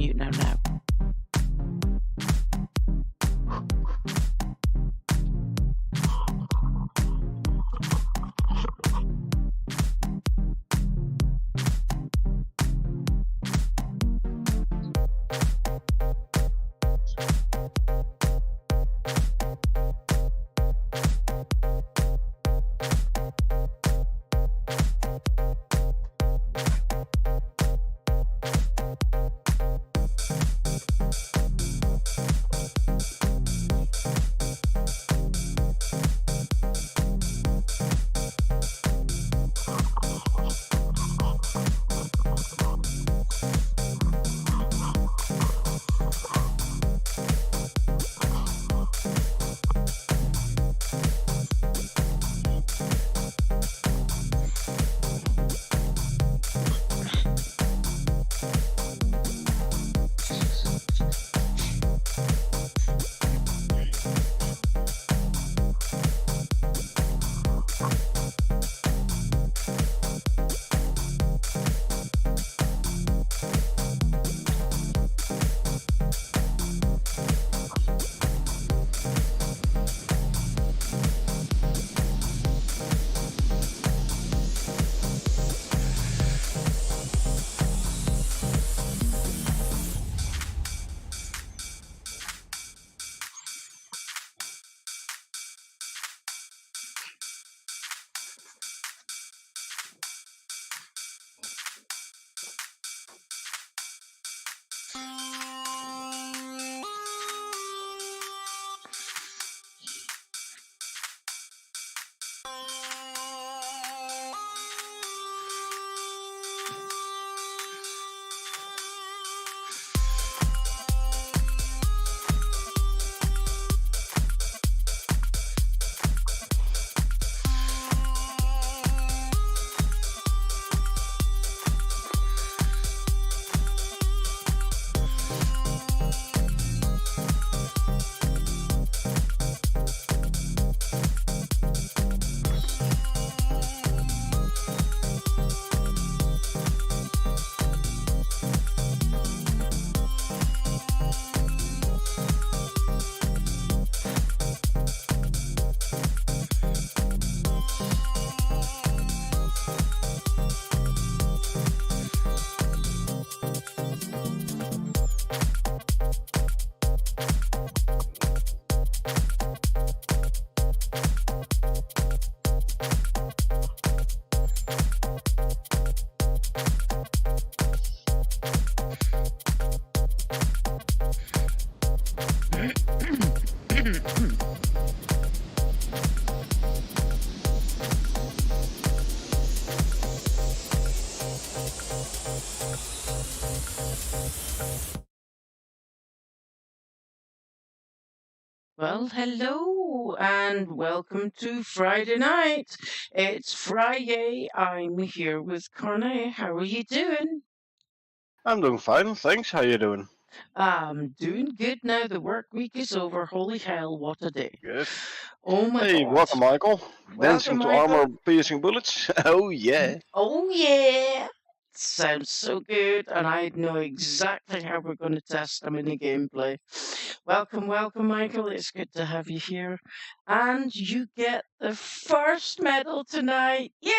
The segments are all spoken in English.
mute now. Well, hello and welcome to Friday night. It's Friday. I'm here with Corne. How are you doing? I'm doing fine, thanks. How you doing? I'm doing good now. The work week is over. Holy hell, what a day. Good. Oh my Hey, god. welcome, Michael. Welcome, Dancing to Michael. armor-piercing bullets. Oh yeah. Oh yeah. Sounds so good, and I know exactly how we're going to test them in the gameplay. Welcome, Michael. It's good to have you here. And you get the first medal tonight. Yay!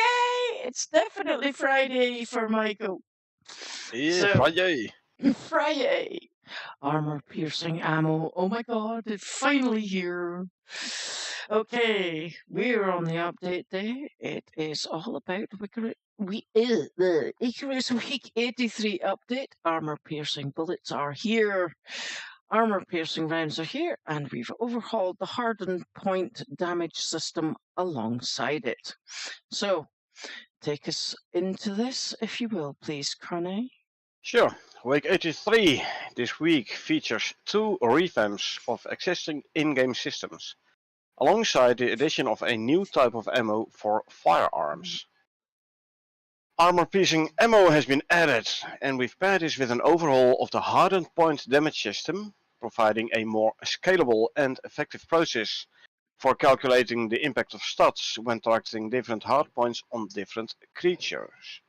It's definitely Friday for Michael. Yeah, So, Friday. Friday. Armor piercing ammo. Oh my god, it's finally here. Okay, we're on the update day. It is all about the Icarus Week 83 update. Armor piercing bullets are here. Armor piercing rounds are here, and we've overhauled the hardened point damage system alongside it. So, take us into this, if you will, please, Carne. Sure. Week 83 this week features 2 revamps of existing in-game systems, alongside the addition of a new type of ammo for firearms. Armor-piercing ammo has been added, and we've paired this with an overhaul of the hardened point damage system, providing a more scalable and effective process for calculating the impact of stats when targeting different hardpoints on different creatures.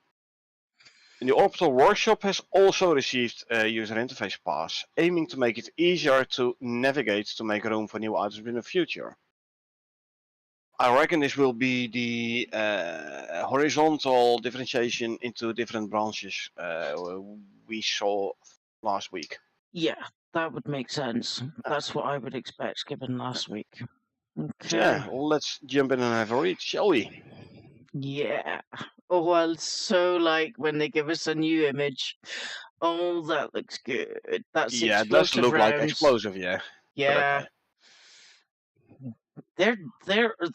The Orbital Workshop has also received a user interface pass, aiming to make it easier to navigate to make room for new items in the future. I reckon this will be the horizontal differentiation into different branches we saw last week. Yeah, that would make sense. That's what I would expect given last week. So Okay. yeah, let's jump in and have a read, shall we? Yeah. Oh, well, so like when they give us a new image, oh, that looks good. That's Yeah, it does explosive look like rounds. explosive, yeah. Yeah. But okay.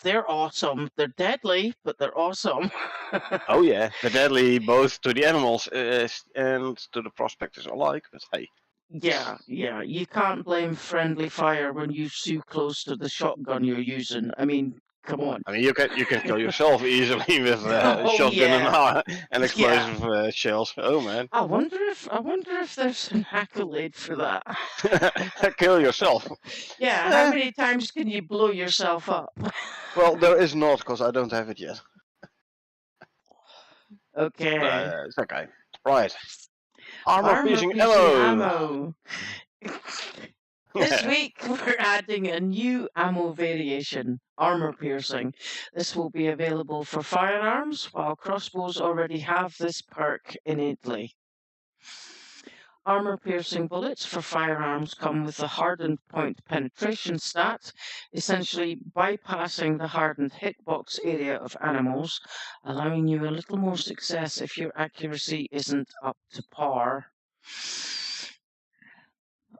They're awesome. They're deadly, but they're awesome. Oh yeah, they're deadly both to the animals and to the prospectors alike. But hey, Yeah, yeah. You can't blame friendly fire when you're too close to the shotgun you're using. I mean, come on. I mean you can kill yourself easily with Oh shotgun yeah. and Yeah. explosive shells. Oh man, I wonder if there's an accolade for that. kill yourself. Yeah, how many times can you blow yourself up? Well, there is not because I don't have it yet. Okay. It's okay. Right. Armor piercing ammo. This Yeah. week we're adding a new ammo variation, armor piercing. This will be available for firearms, while crossbows already have this perk innately. Armor-piercing bullets for firearms come with a hardened point penetration stat, essentially bypassing the hardened hitbox area of animals, allowing you a little more success if your accuracy isn't up to par.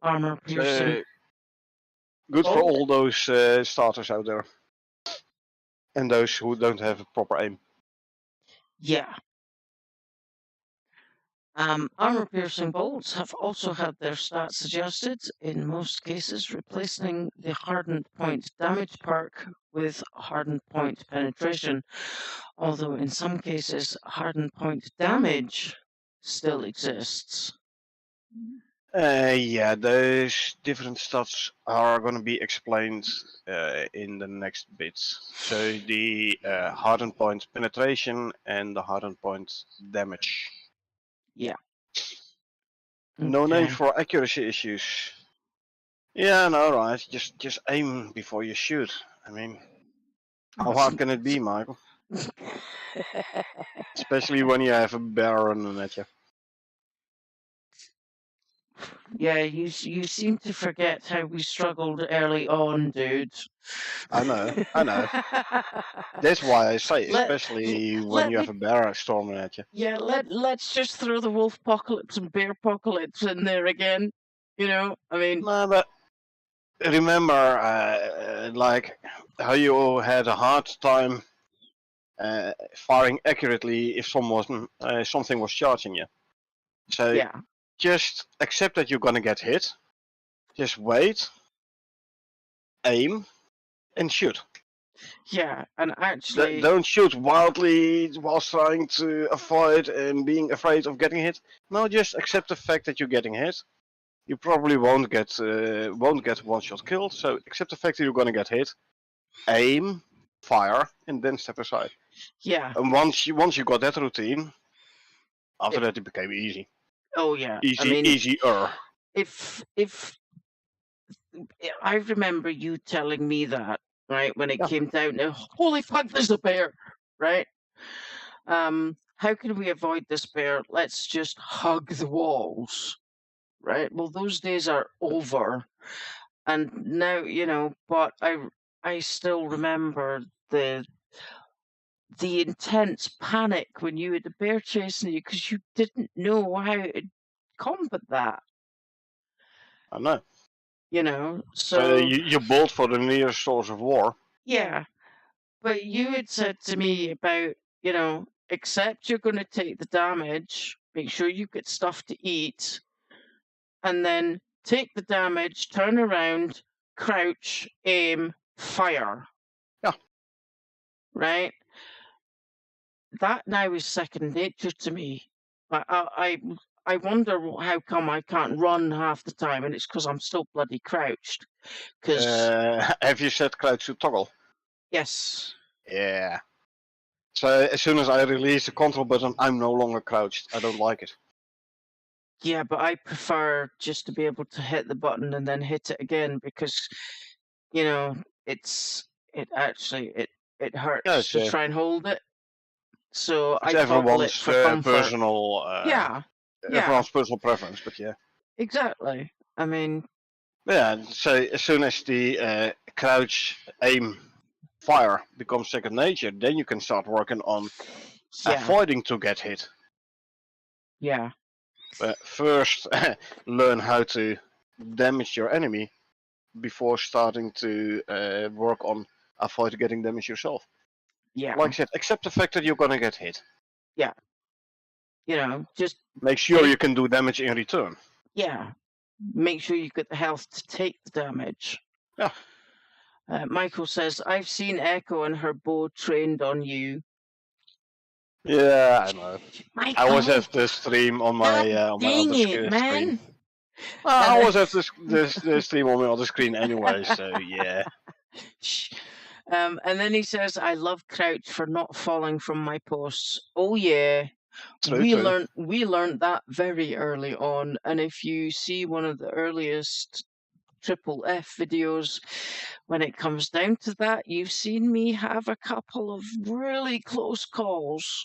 Armor-piercing. Good for all those starters out there. And those who don't have a proper aim. Yeah. Armor-piercing bolts have also had their stats adjusted, in most cases replacing the hardened point damage perk with hardened point penetration, although in some cases hardened point damage still exists. Yeah, those different stats are going to be explained in the next bits. So the hardened point penetration and the hardened point damage. Yeah. No Okay. name for accuracy issues. Yeah, no, right. Just aim before you shoot. I mean, how hard can it be, Michael? Especially when you have a bear running at you. Yeah, you seem to forget how we struggled early on, dude. I know. That's why I say, especially when you have a bear storming at you. Yeah, let's just throw the wolf apocalypse and bear apocalypse in there again. You know, I mean. No, but remember, like how you had a hard time firing accurately if something was charging you. So yeah. Just accept that you're gonna get hit. Just wait, aim, and shoot. Yeah, and actually, Don't shoot wildly whilst trying to avoid and being afraid of getting hit. No, just accept the fact that you're getting hit. You probably won't get one shot killed. So accept the fact that you're gonna get hit. Aim, fire, and then step aside. yeah. And once you got that routine, after that it became easy. Oh yeah. Easy, I mean, easier. if I remember you telling me that, right, when it came down to holy fuck, there's a bear, right? How can we avoid this bear? Let's just hug the walls, right? Well, those days are over, and now but I still remember the intense panic when you had a bear chasing you because you didn't know how to combat that. I know. So you bolt for the nearest source of war. yeah, but you had said to me about accept you're going to take the damage, make sure you get stuff to eat, and then take the damage, turn around, crouch, aim, fire. Yeah. Right? That now is second nature to me. I wonder how come I can't run half the time, and it's because I'm still bloody crouched. Have you set crouch to toggle? Yes. Yeah. So as soon as I release the control button, I'm no longer crouched. I don't like it. Yeah, but I prefer just to be able to hit the button and then hit it again because, you know, it hurts Yes, to try and hold it. So it's I toggle it everyone's for comfort. personal, Yeah, yeah, everyone's personal preference. But yeah, exactly. I mean, yeah. So as soon as the crouch, aim, fire becomes second nature, then you can start working on yeah, avoiding to get hit. yeah, But first, learn how to damage your enemy before starting to work on avoid getting damage yourself. yeah, Like I said, accept the fact that you're gonna get hit. yeah. Just Make sure take, you can do damage in return. yeah, make sure you've got the health to take the damage. Yeah. Michael says, I've seen Echo and her bow trained on you. Yeah, I know. I always Michael, have the stream on god my dang other it, screen. man. I And always have the stream on my other screen anyway, so yeah. and then he says, I love Crouch for not falling from my posts. Oh yeah. True. We learned that very early on. And if you see one of the earliest Triple F videos, when it comes down to that, you've seen me have a couple of really close calls.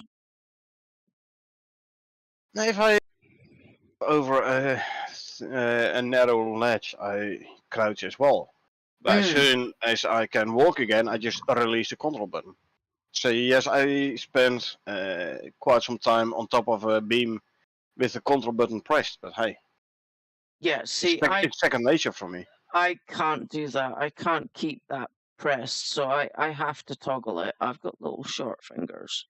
Now, if I over a narrow ledge, I crouch as well. But as soon as I can walk again, I just release the control button. So yes, I spent quite some time on top of a beam with the control button pressed. But hey, Yeah, see, it's second nature for me. I can't do that. I can't keep that pressed, so I have to toggle it. I've got little short fingers.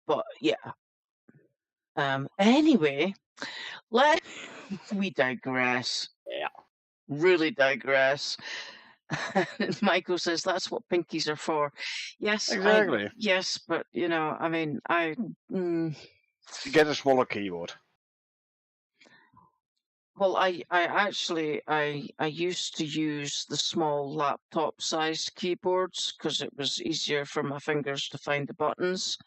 But yeah. Anyway, let we digress. Yeah. Really digress. Michael says that's what pinkies are for. Yes, Exactly. yes, but I mean, Get a smaller keyboard. well, I actually I used to use the small laptop sized keyboards because it was easier for my fingers to find the buttons.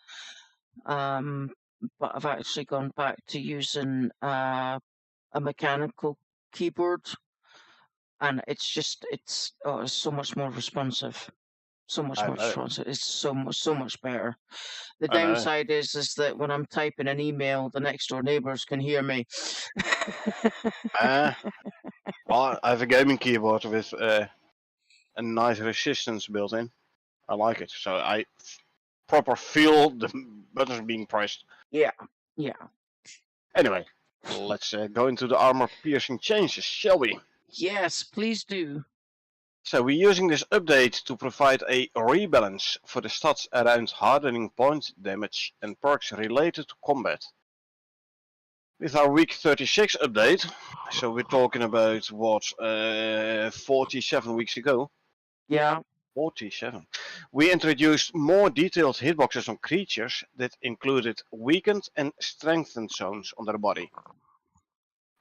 But I've actually gone back to using a mechanical keyboard, and it's so much more responsive. So much I more know. responsive. It's so much better. The I know. downside is that when I'm typing an email, the next door neighbors can hear me. Well, I have a gaming keyboard with a nice resistance built in. I like it. So I proper feel the buttons being pressed. Yeah, yeah. Anyway, let's go into the armor piercing changes, shall we? Yes, please do. So we're using this update to provide a rebalance for the stats around hardening point damage and perks related to combat. With our week 36 update, so we're talking about what, 47 weeks ago? Yeah. 47. We introduced more detailed hitboxes on creatures that included weakened and strengthened zones on their body.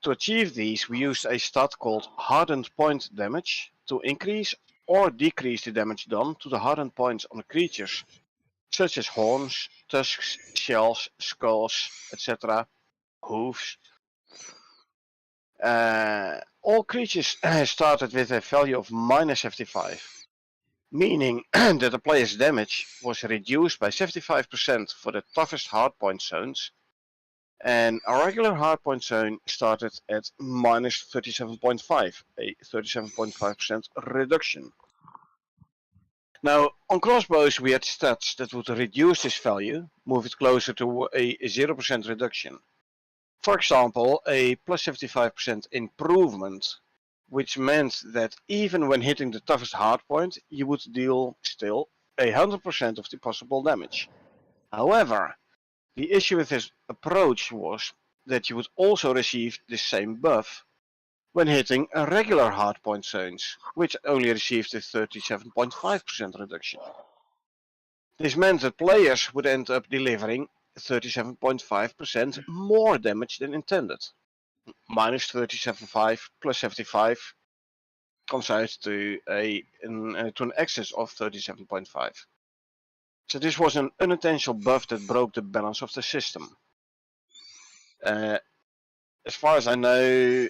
To achieve these, we used a stat called hardened point damage to increase or decrease the damage done to the hardened points on the creatures, such as horns, tusks, shells, skulls, etc., hooves. All creatures started with a value of minus 75, meaning that the player's damage was reduced by 75% for the toughest hardpoint zones, and a regular hardpoint zone started at minus 37.5, a 37.5% reduction. Now, on crossbows we had stats that would reduce this value, move it closer to a 0% reduction. For example, a plus 75% improvement, which meant that even when hitting the toughest hardpoint, you would deal still 100% of the possible damage. However, the issue with this approach was that you would also receive the same buff when hitting a regular hardpoint zones, which only received a 37.5% reduction. This meant that players would end up delivering 37.5% more damage than intended. Minus 37.5 plus 75 comes out to an excess of 37.5. So this was an unintentional buff that broke the balance of the system. As far as I know,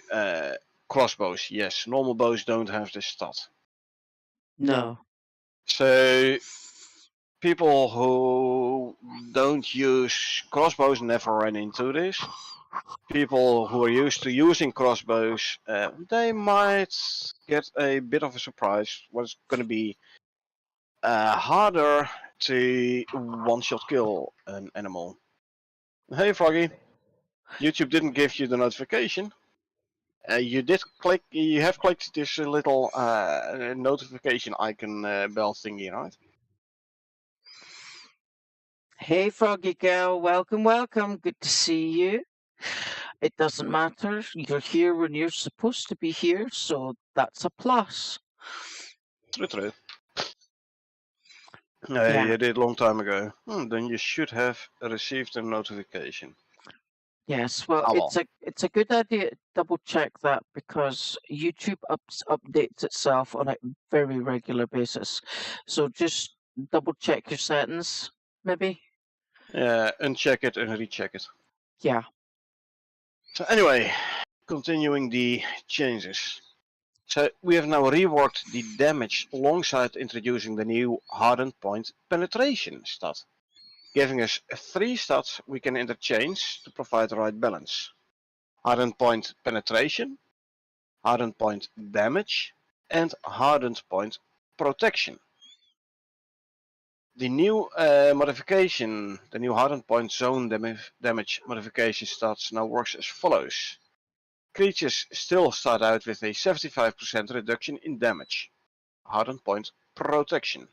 crossbows, yes. Normal bows don't have this stat. No. So people who don't use crossbows never run into this. People who are used to using crossbows, they might get a bit of a surprise. What's going to be harder to one-shot kill an animal. Hey Froggy, YouTube didn't give you the notification. You did click. You have clicked this little notification icon bell thingy, right? Hey, Froggy Girl, welcome, welcome. Good to see you. It doesn't matter. You're here when you're supposed to be here, so that's a plus. True. Yeah. You did a long time ago. Then you should have received a notification. Yes, well, Ah well. it's a good idea to double check that because YouTube updates itself on a very regular basis. So just double check your settings, maybe. Uncheck it and recheck it. Yeah. So anyway, continuing the changes. So we have now reworked the damage alongside introducing the new hardened point penetration stat, giving us 3 stats we can interchange to provide the right balance. Hardened point penetration, hardened point damage, and hardened point protection. The new modification, the new hardened point zone damage modification stats now works as follows. Creatures still start out with a 75% reduction in damage. Hardened point protection.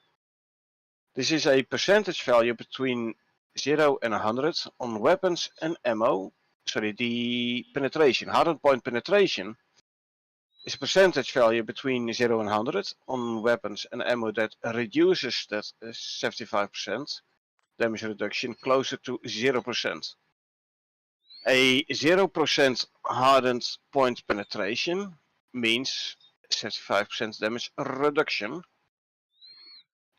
This is a percentage value between 0 and 100 on weapons and ammo. Sorry, the penetration. Hardened point penetration is a percentage value between 0 and 100 on weapons and ammo that reduces that 75% damage reduction closer to 0%. A 0% hardened point penetration means 75% damage reduction,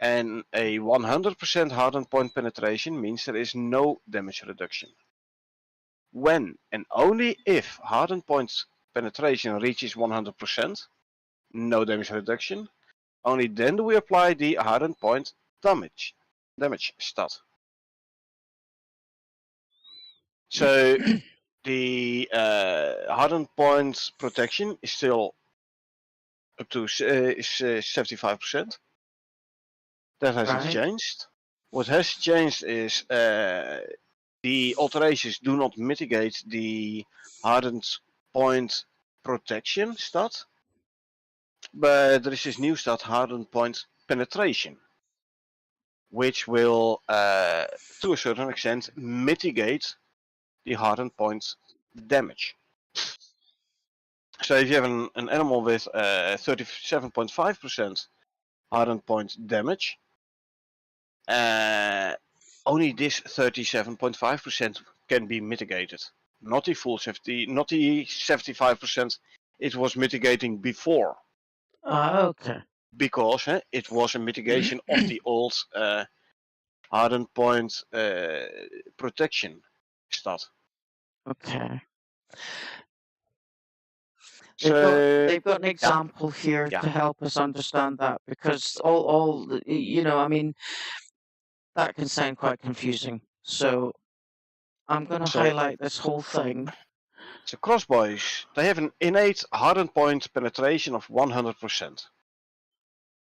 and a 100% hardened point penetration means there is no damage reduction. When and only if hardened point penetration reaches 100%, no damage reduction, only then do we apply the hardened point damage stat. So the hardened point protection is still up to 75%. That hasn't changed. What has changed is the alterations do not mitigate the hardened point protection stat, but there is this new stat, hardened point penetration, which will, to a certain extent, mitigate the hardened point damage. So if you have an animal with 37.5% hardened point damage, only this 37.5% can be mitigated. Not the full 70, not the 75% it was mitigating before. Okay. Because it was a mitigation of the old hardened point protection stat. Okay. So They've got an example here Yeah. to help us understand that because all you know, I mean, that can sound quite confusing. So I'm going to highlight this whole thing. So crossbows, they have an innate hardened point penetration of 100%.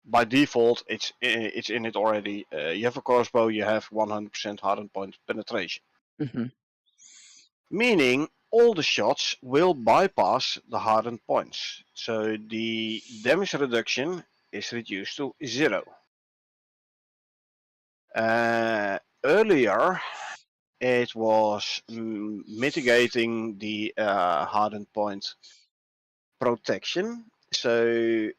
By default, it's in it already. You have a crossbow, you have 100% hardened point penetration. Meaning all the shots will bypass the hardened points. So the damage reduction is reduced to 0. Earlier, it was mitigating the hardened point protection. So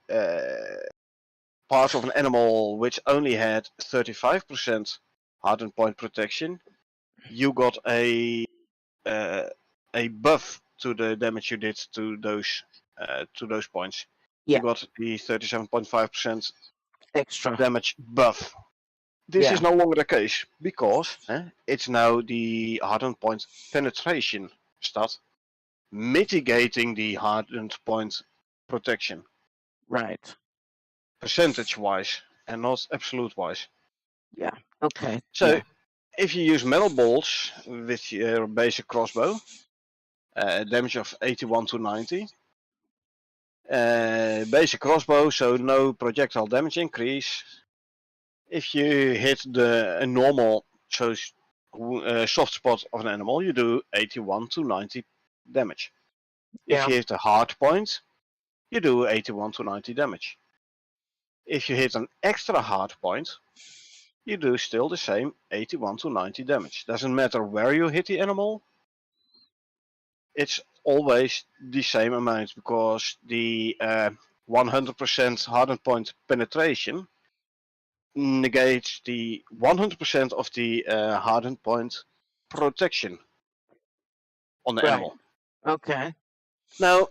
part of an animal which only had 35% hardened point protection, you got a buff to the damage you did to those points. Yeah. You got the 37.5% extra damage buff. This Yeah. is no longer the case because it's now the hardened point penetration stat mitigating the hardened point protection. Right. Percentage wise and not absolute wise. Yeah. Okay. So Yeah. if you use metal bolts with your basic crossbow, damage of 81 to 90. Basic crossbow, so no projectile damage increase. If you hit a normal soft spot of an animal, you do 81 to 90 damage. If Yeah. you hit a hard point, you do 81 to 90 damage. If you hit an extra hard point, you do still the same 81 to 90 damage. Doesn't matter where you hit the animal, it's always the same amount because the 100% hardened point penetration negates the 100% of the hardened point protection on the Right. animal. Okay. Now,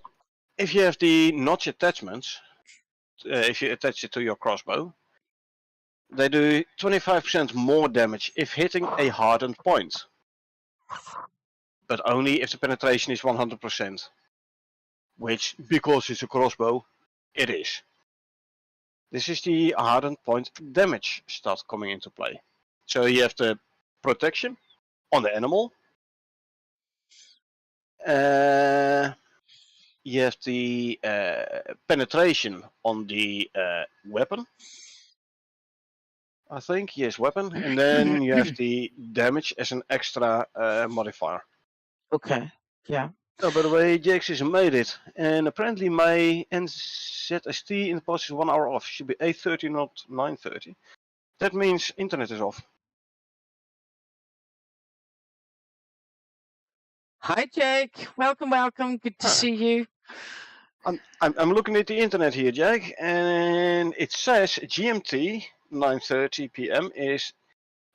if you have the notch attachments, if you attach it to your crossbow, they do 25% more damage if hitting a hardened point, but only if the penetration is 100%, which, because it's a crossbow, it is. This is the hardened point damage stat coming into play. So you have the protection on the animal. You have the penetration on the weapon. I think, yes, weapon. And then you have the damage as an extra modifier. Okay. Yeah. Oh, by the way, JX's made it. And apparently my NZST in the post is 1 hour off. Should be 8:30, not 9:30. That means internet is off. Hi, Jake. Welcome, welcome. Good to see you. I'm looking at the internet here, Jack, and it says GMT 9:30 p.m. is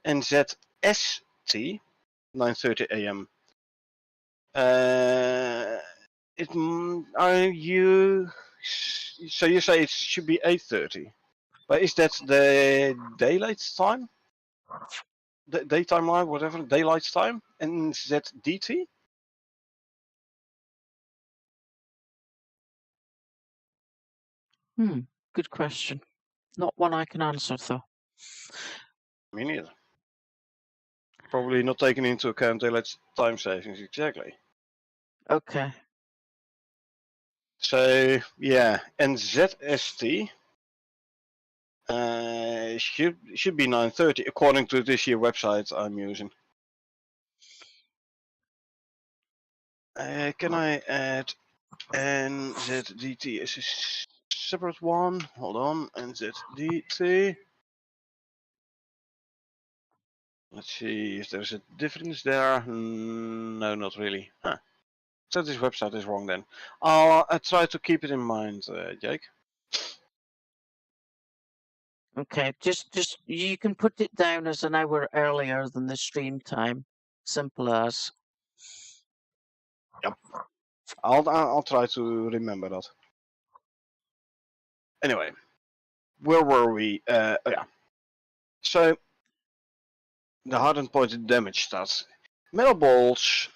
NZST 9:30 a.m. Are you? So you say it should be 8:30, but is that the daylight time? The daytime line, whatever, daylight time, NZDT? Good question. Not one I can answer, though. Me neither. Probably not taking into account daylight time savings exactly. Okay. So yeah, NZST should be 9:30 according to this here website I'm using. Can I add NZDT as a separate one? Hold on, NZDT. Let's see if there's a difference there. No, not really. Huh. So this website is wrong then. I try to keep it in mind, Jake. Okay. Just you can put it down as an hour earlier than the stream time. Simple as. Yep. I'll try to remember that. Anyway, where were we? Oh yeah. So the hardened point damage stats. Metal bolts,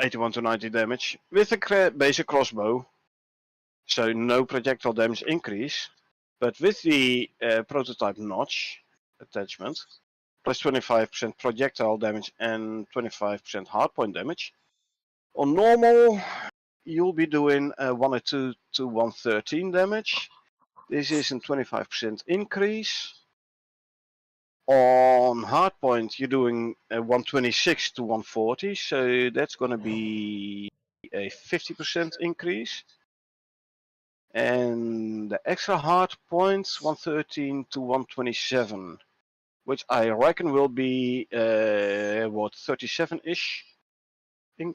81 to 90 damage with a basic crossbow, so no projectile damage increase, but with the prototype notch attachment, plus 25% projectile damage and 25% hardpoint damage. On normal, you'll be doing 102 to 113 damage. This is a 25% increase. On hardpoint, you're doing 126 to 140, so that's going to be a 50% increase. And the extra hard points 113 to 127, which I reckon will be what 37-ish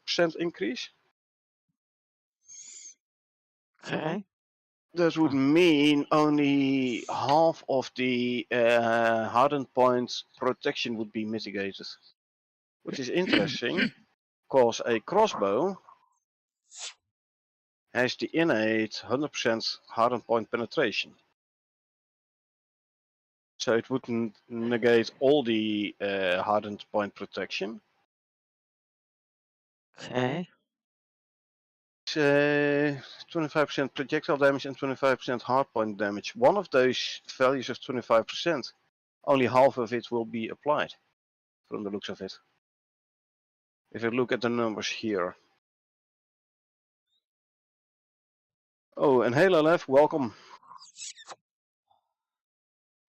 percent increase. Okay. That would mean only half of the hardened points protection would be mitigated, which is interesting because a crossbow has the innate 100% hardened point penetration. So it wouldn't negate all the hardened point protection. Okay. It's 25% projectile damage and 25% hardpoint damage. One of those values is 25%. Only half of it will be applied, from the looks of it. If you look at the numbers here. Oh, and Halo Lev, welcome.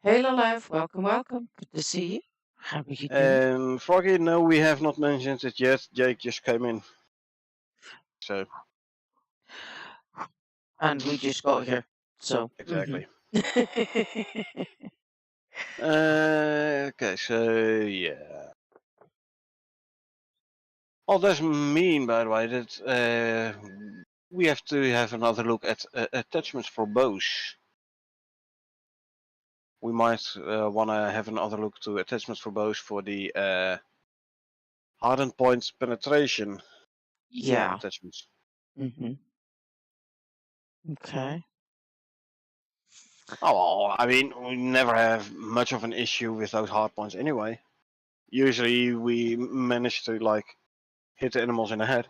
Halo Live, welcome, welcome. Good to see you. How are you doing? And Froggy, no, we have not mentioned it yet. Jake just came in. So. And we just got here, so. Exactly. Mm-hmm. Okay, so yeah. All doesn't mean, by the way, that we have to have another look at attachments for bows. We might want to have another look to attachments for bows for the hardened points penetration Yeah. attachments. Mm-hmm. Okay. Oh, well, I mean, we never have much of an issue with those hard points anyway. Usually we manage to like hit the animals in the head.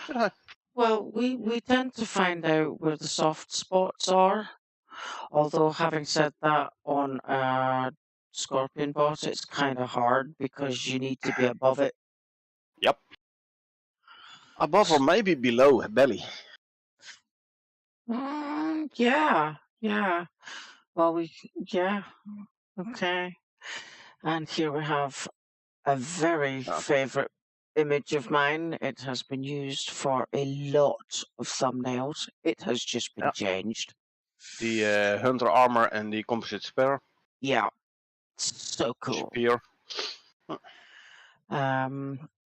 But, Well, we tend to find out where the soft spots are. Although having said that, on a scorpion boss, it's kind of hard because you need to be above it. yep. Above or maybe below belly. Yeah, yeah. Well, yeah, okay. And here we have a very favorite image of mine. It has been used for a lot of thumbnails. It has just been changed. The hunter armor and the composite spare. Yeah, so cool. Spear.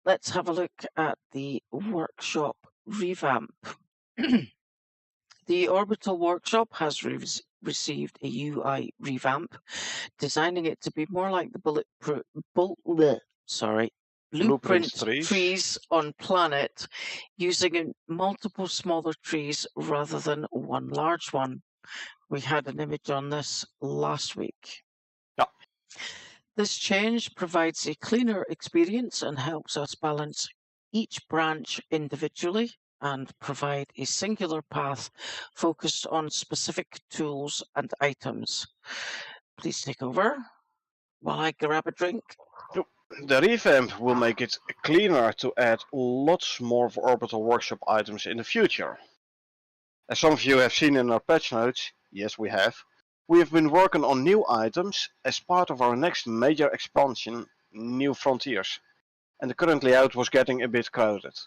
Let's have a look at the workshop revamp. The Orbital Workshop has received a UI revamp, designing it to be more like the blueprint trees on Planet, using multiple smaller trees rather than one large one. We had an image on this last week. Yeah. This change provides a cleaner experience and helps us balance each branch individually and provide a singular path focused on specific tools and items. Please take over while I grab a drink. The revamp will make it cleaner to add lots more of Orbital Workshop items in the future. As some of you have seen in our patch notes, yes we have been working on new items as part of our next major expansion, New Frontiers. And the current layout was getting a bit crowded.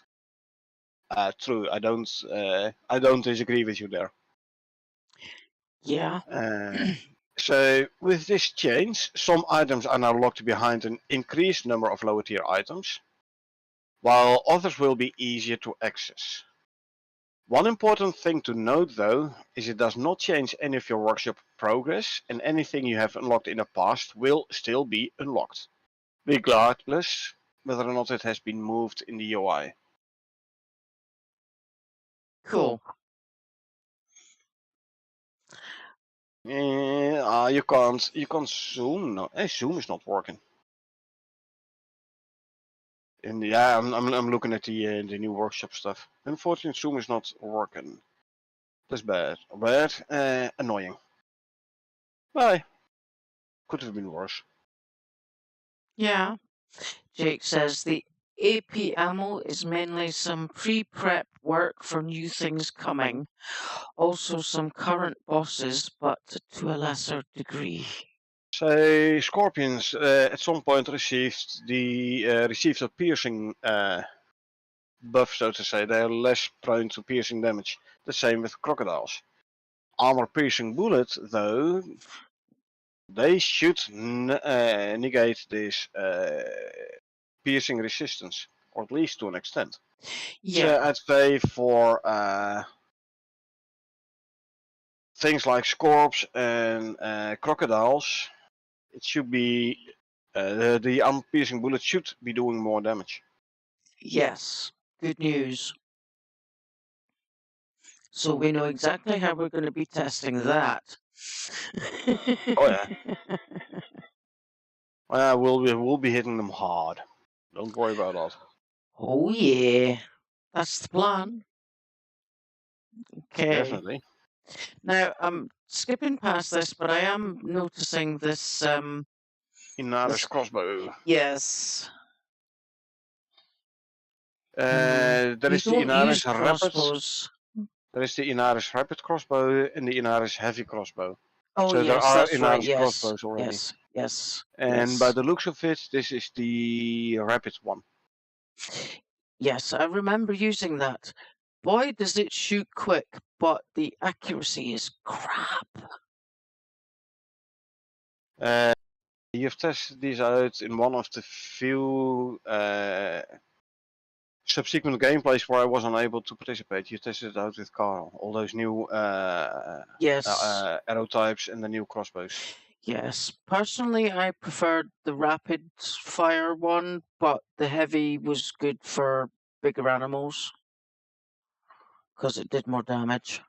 True, I don't disagree with you there. Yeah. So with this change, some items are now locked behind an increased number of lower tier items, while others will be easier to access. One important thing to note though, is it does not change any of your workshop progress, and anything you have unlocked in the past will still be unlocked, regardless whether or not it has been moved in the UI. Cool. You can't zoom. No, zoom is not working. And yeah, I'm looking at the new workshop stuff. Unfortunately, zoom is not working. That's bad. Annoying. Bye. Could have been worse. Yeah. Jake says the AP ammo is mainly some pre-prep work for new things coming. Also some current bosses, but to a lesser degree. So scorpions at some point received a piercing buff, so to say. They are less prone to piercing damage. The same with crocodiles. Armor piercing bullet, though, they should negate this piercing resistance, or at least to an extent. Yeah. So I'd say for things like scorps and crocodiles, it should be the armor piercing bullet should be doing more damage. Yes, good news. So we know exactly how we're going to be testing that. Oh yeah. We'll be hitting them hard. Don't worry about that. Oh yeah, that's the plan. Okay. Definitely. Now I'm skipping past this, but I am noticing this. Inara's crossbow. Yes. There You is the don't Inara's use rapid. crossbows. There is the Inara's rapid crossbow and the Inara's heavy crossbow. Oh So there yes, are that's right. Inara's Yes, crossbows already. yes, yes. And by the looks of it, this is the rapid one. Yes, I remember using that. Boy, does it shoot quick, but the accuracy is crap. You've tested these out in one of the few subsequent gameplays where I was unable to participate. You tested it out with Carl, all those new Yes. arrow types and the new crossbows. Yes. Personally, I preferred the rapid fire one, but the heavy was good for bigger animals because it did more damage.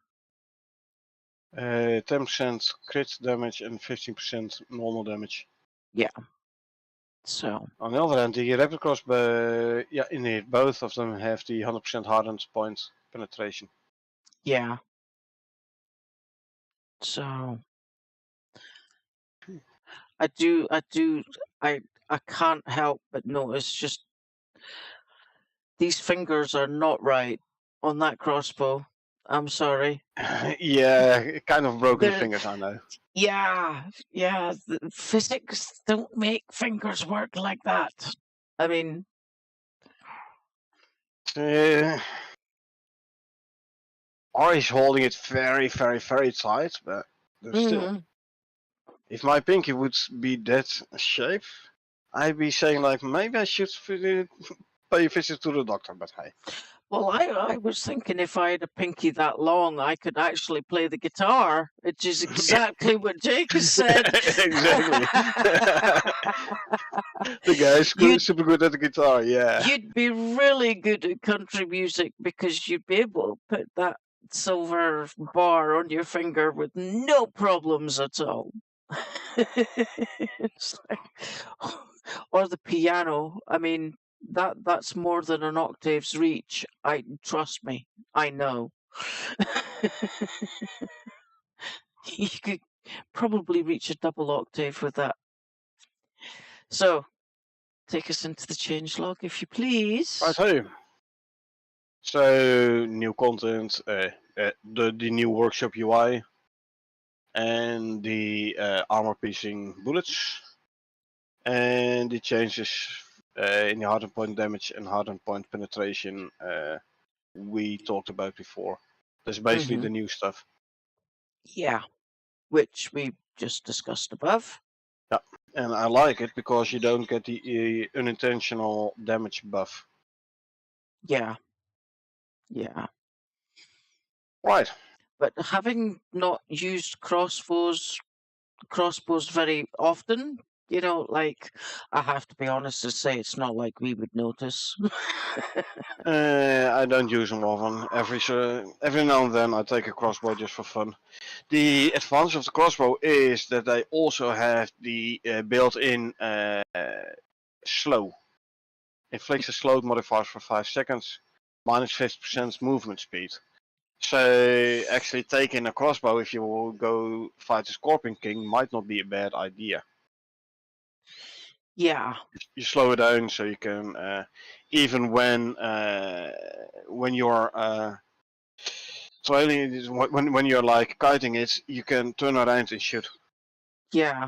10% crit damage and 15% normal damage. Yeah. So. On the other hand, the rapid crossbow, yeah, indeed, both of them have the 100% hardened point penetration. Yeah. So. I can't help but notice just these fingers are not right on that crossbow. I'm sorry. Yeah, kind of broken the fingers, I know. Yeah, physics don't make fingers work like that. I mean, or he's holding it very, very, very tight, but still. If my pinky would be that shape, I'd be saying like maybe I should pay a visit to the doctor, but hey. Well, I was thinking if I had a pinky that long, I could actually play the guitar, which is exactly what Jake has said. Exactly. The guy's super good at the guitar, yeah. You'd be really good at country music because you'd be able to put that silver bar on your finger with no problems at all. Or the piano. I mean, that's more than an octave's reach. Trust me, I know. You could probably reach a double octave with that. So, take us into the changelog, if you please. Right, so new content, the new workshop UI, and the armor piercing bullets, and the changes in the hardened point damage and hardened point penetration we talked about before. That's basically the new stuff. Yeah, which we just discussed above. Yeah, and I like it because you don't get the unintentional damage buff. Yeah. Yeah. Right. But having not used crossbows very often, you know, like, I have to be honest and say it's not like we would notice. I don't use them often. Every now and then I take a crossbow just for fun. The advantage of the crossbow is that they also have the built-in slow. Inflicts a slow modifier for 5 seconds, minus 50% movement speed. So actually taking a crossbow if you will go fight the Scorpion King might not be a bad idea. Yeah. You slow it down so you can even when you're trailing when you're like kiting it, you can turn around and shoot. Yeah.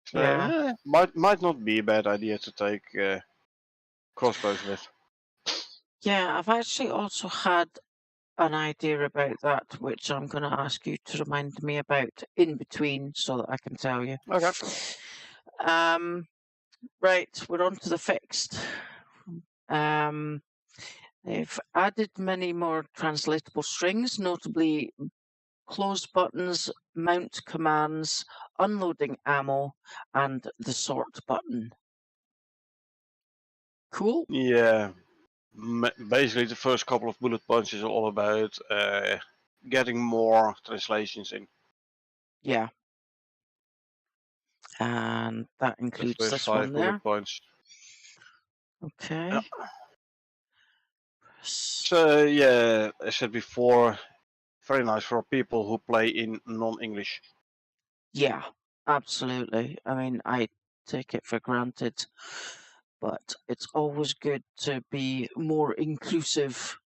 So, yeah. Might not be a bad idea to take crossbows with. Yeah, I've actually also had an idea about that, which I'm going to ask you to remind me about in between so that I can tell you. Okay. Right, we're on to the fixed. They've added many more translatable strings, notably close buttons, mount commands, unloading ammo, and the sort button. Cool. Yeah. Basically, the first couple of bullet points is all about getting more translations in. Yeah. And that The includes first this 5 one there. bullet points. Okay. Yeah. So yeah, as I said before, very nice for people who play in non-English. Yeah, absolutely. I mean, I take it for granted, but it's always good to be more inclusive.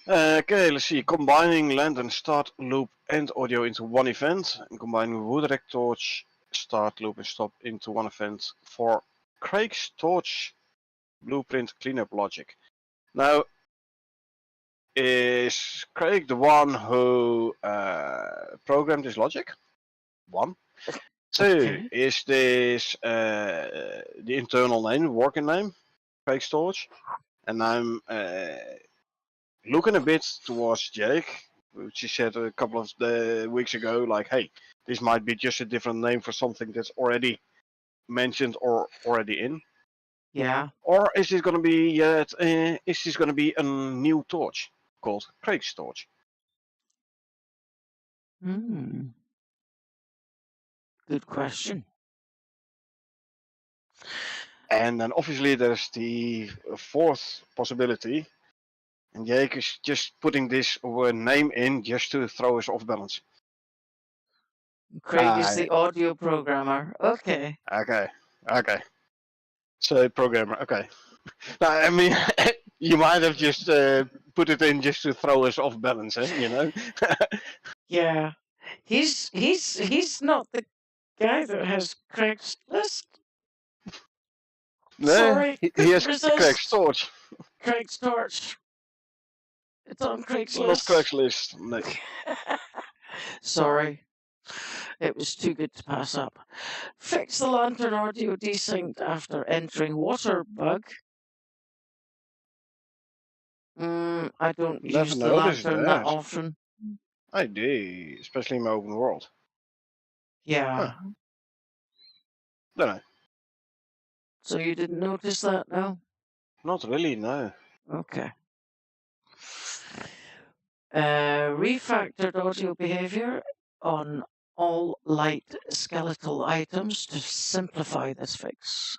Okay, let's see. Combining land and start, loop, and audio into one event. And combining Woodrect Torch, start, loop, and stop into one event for Craig's Torch blueprint cleanup logic. Now, is Craig the one who programmed this logic? One. Two, Okay. is this the internal name, working name, Craig's Torch? And I'm looking a bit towards Jake, which he said a couple of weeks ago, like, hey, this might be just a different name for something that's already mentioned or already in. Yeah. Or is this going to be a new torch called Craig's Torch? Hmm. Good question. And then obviously there's the fourth possibility, and Jake is just putting this name in just to throw us off balance. Craig is the audio programmer. Okay. Okay. So programmer, okay. Now, I mean, you might have just put it in just to throw us off balance, you know? Yeah. He's not the guy that has Craig's list. No, Sorry, he couldn't has Craig's resist. Torch, Craig's torch. It's on Craig's not list. Craig's list. No. Sorry. It was too good to pass up. Fix the lantern audio desynced after entering water bug. I don't Never use the noticed lantern that that. often. I do, especially in my open world. Yeah. Huh. Don't know. So you didn't notice that, no? Not really, no. Okay. Refactored audio behavior on all light skeletal items to simplify this fix.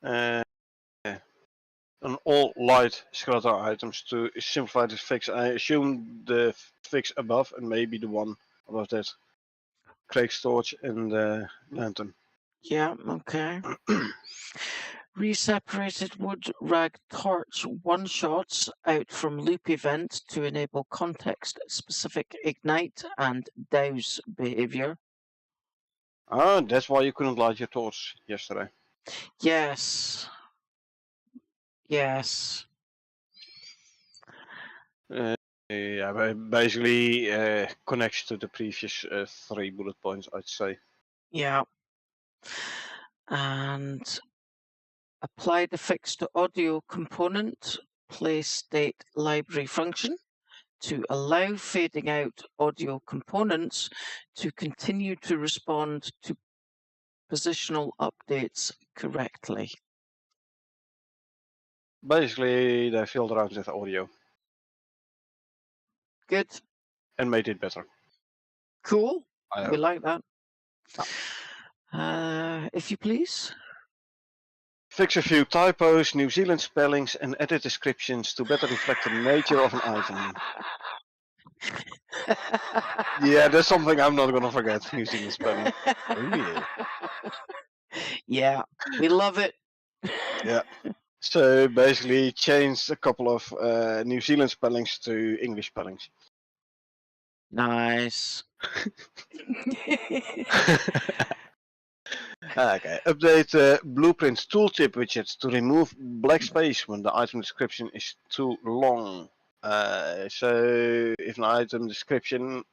On all light skeletal items to simplify this fix. I assume the fix above and maybe the one above that. Craig's Torch and the lantern. Yeah, okay. Reseparated wood rag torch one-shots out from loop event to enable context-specific ignite and douse behavior. Ah, that's why you couldn't light your torch yesterday. Yes. Yes. Yeah, basically connects to the previous 3 bullet points, I'd say. Yeah. And apply the fix to audio component play state library function to allow fading out audio components to continue to respond to positional updates correctly. Basically, they filled around with audio. Good. And made it better. Cool. I We hope. like that. If you please. Fix a few typos, New Zealand spellings, and edit descriptions to better reflect the nature of an item. Yeah, that's something I'm not gonna forget. New Zealand spelling. Oh yeah. Yeah, we love it. Yeah. So basically, changed a couple of New Zealand spellings to English spellings. Nice. Okay. Update blueprint tooltip widget to remove black space when the item description is too long. So if an item description,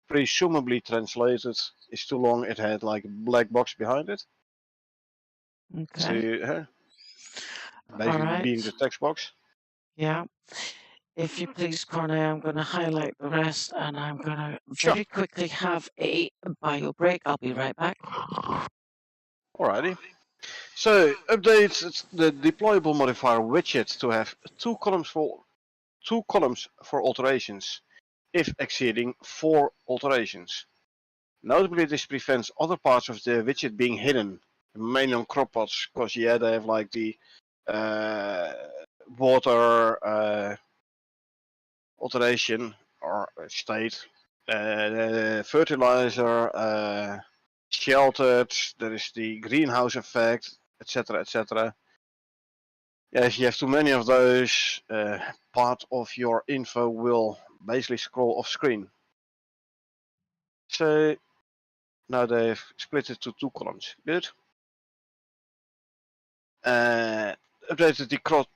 presumably translated, is too long, it had like a black box behind it. Okay. To basically being the text box. Yeah. If you please, Corne, I'm going to highlight the rest and I'm going to very quickly have a bio break. I'll be right back. Alrighty. So updates the deployable modifier widget to have two columns for alterations, if exceeding 4 alterations. Notably, this prevents other parts of the widget being hidden, mainly on crop pots, because yeah, they have like the water alteration or state, fertilizer, sheltered, there is the greenhouse effect, etc., etc. Yeah, if you have too many of those, part of your info will basically scroll off screen. So now they've split it to 2 columns. Good. Updated the crop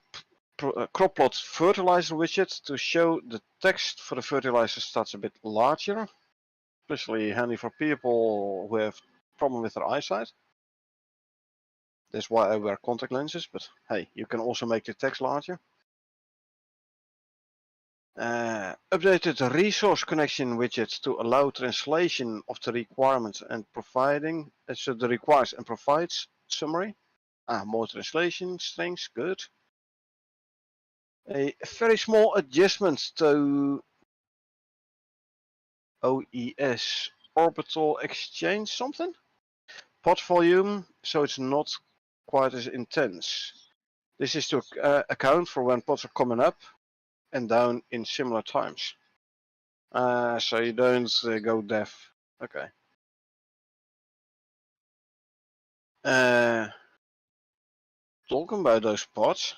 plot fertilizer widget to show the text for the fertilizer stats a bit larger, especially handy for people who have problem with their eyesight. That's why I wear contact lenses, but hey, you can also make the text larger. Updated the resource connection widget to allow translation of the requirements and providing so the requires and provides summary. More translation strings, good. A very small adjustment to OES orbital exchange something. Pod volume, so it's not quite as intense. This is to account for when pods are coming up and down in similar times. So you don't go deaf. Okay. Talking about those pods,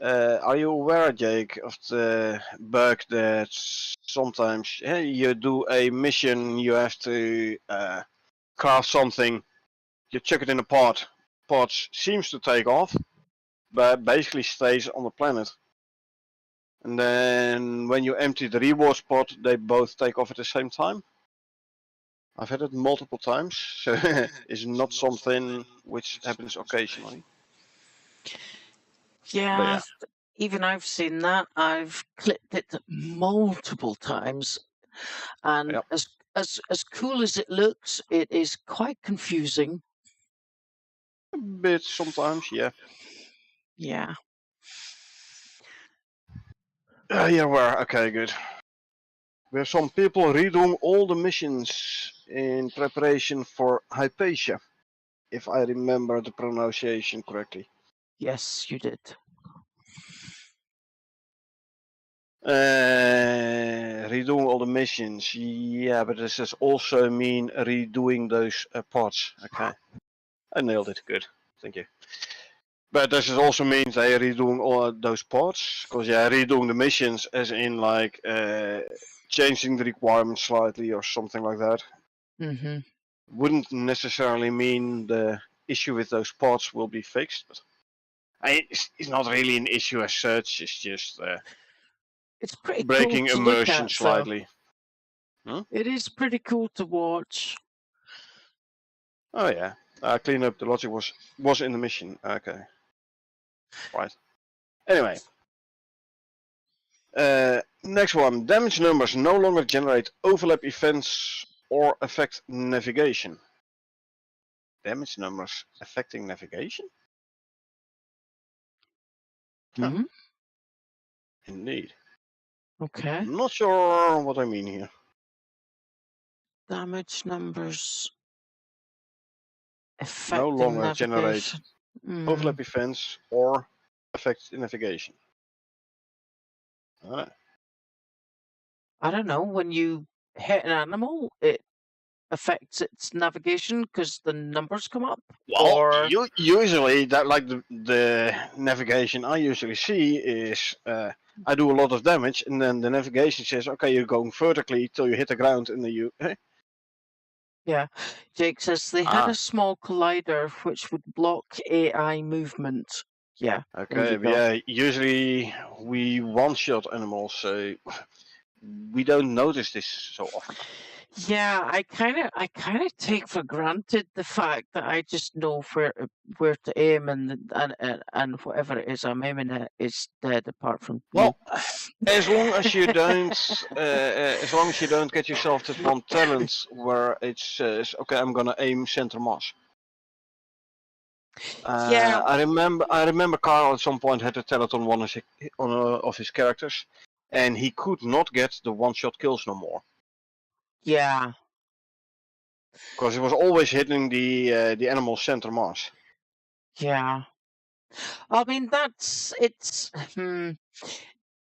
are you aware, Jake, of the bug that sometimes you do a mission, you have to craft something, you chuck it in a pod, pod seems to take off, but basically stays on the planet. And then when you empty the reward pot, they both take off at the same time. I've had it multiple times, so it's not something which happens occasionally. Yeah, even I've seen that. I've clipped it multiple times, and Yep. as cool as it looks, it is quite confusing. A bit sometimes, yeah. Yeah. Yeah, where? Okay, good. We have some people redoing all the missions in preparation for Hypatia, if I remember the pronunciation correctly. Yes, you did. Redoing all the missions, yeah, but does this also mean redoing those parts? Okay, I nailed it. Good, thank you. But does it also mean they are redoing all those parts? Because yeah, redoing the missions, as in like changing the requirements slightly or something like that, wouldn't necessarily mean the issue with those parts will be fixed. But it's not really an issue as such. It's just it's pretty breaking cool to immersion look at, slightly. It is pretty cool to watch. Oh yeah, clean up the logic was in the mission. Okay, right. Anyway, next one. Damage numbers no longer generate overlap events or affect navigation. Damage numbers affecting navigation? Hmm. Indeed. Okay. Not sure what I mean here. Damage numbers No affecting longer generate navigation. overlap events or affect navigation. I don't know. When you hit an animal, it affects its navigation because the numbers come up. Well, Or usually that like the navigation I usually see is I do a lot of damage, and then the navigation says, okay, you're going vertically till you hit the ground, and then you. yeah, Jake says they had a small collider which would block AI movement. Yeah. Okay, but yeah, usually we one-shot animals, so we don't notice this so often. Yeah, I kind of take for granted the fact that I just know where to aim, and whatever it is I'm aiming at is dead. Apart from well, as long as you don't, as long as you don't get yourself that one talent where it says, okay, I'm gonna aim center mass. Yeah, I remember Carl at some point had a talent on of his characters, and he could not get the one-shot kills no more yeah, because he was always hitting the animal center mass. yeah. I mean, it's.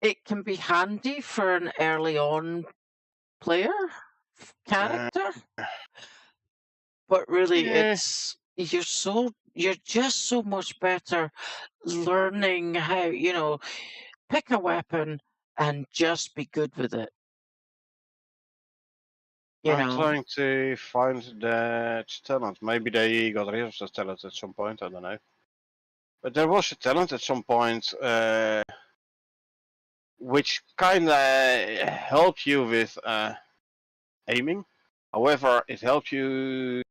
It can be handy for an early on player Uh, character, but really, yeah, you're just so much better learning how pick a weapon and just be good with it. You I'm know. trying to find that talent. Maybe they got rid of the talent at some point. I don't know. But there was a talent at some point which kind of helped you with aiming. However, it helped you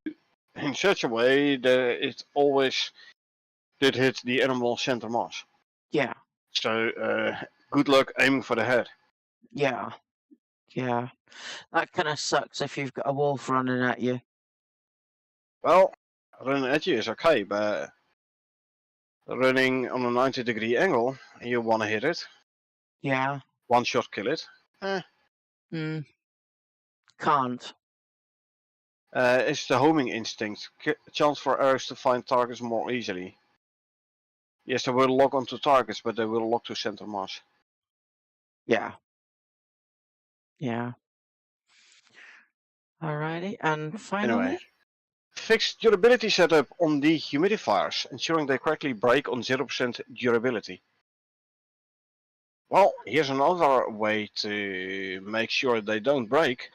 in such a way that it always did hit the animal center mass. Yeah, So good luck aiming for the head. yeah, yeah. That kind of sucks if you've got a wolf running at you. Well, running at you is okay, but running on a 90-degree angle, you want to hit it, Yeah. one shot kill it. Mm, can't. It's the homing instinct. Chance for arrows to find targets more easily. Yes, they will lock onto targets, but they will lock to center mass. Yeah. Yeah. Alrighty. And Anyway, finally, fixed durability setup on the humidifiers, ensuring they correctly break on 0% durability. Well, here's another way to make sure they don't break.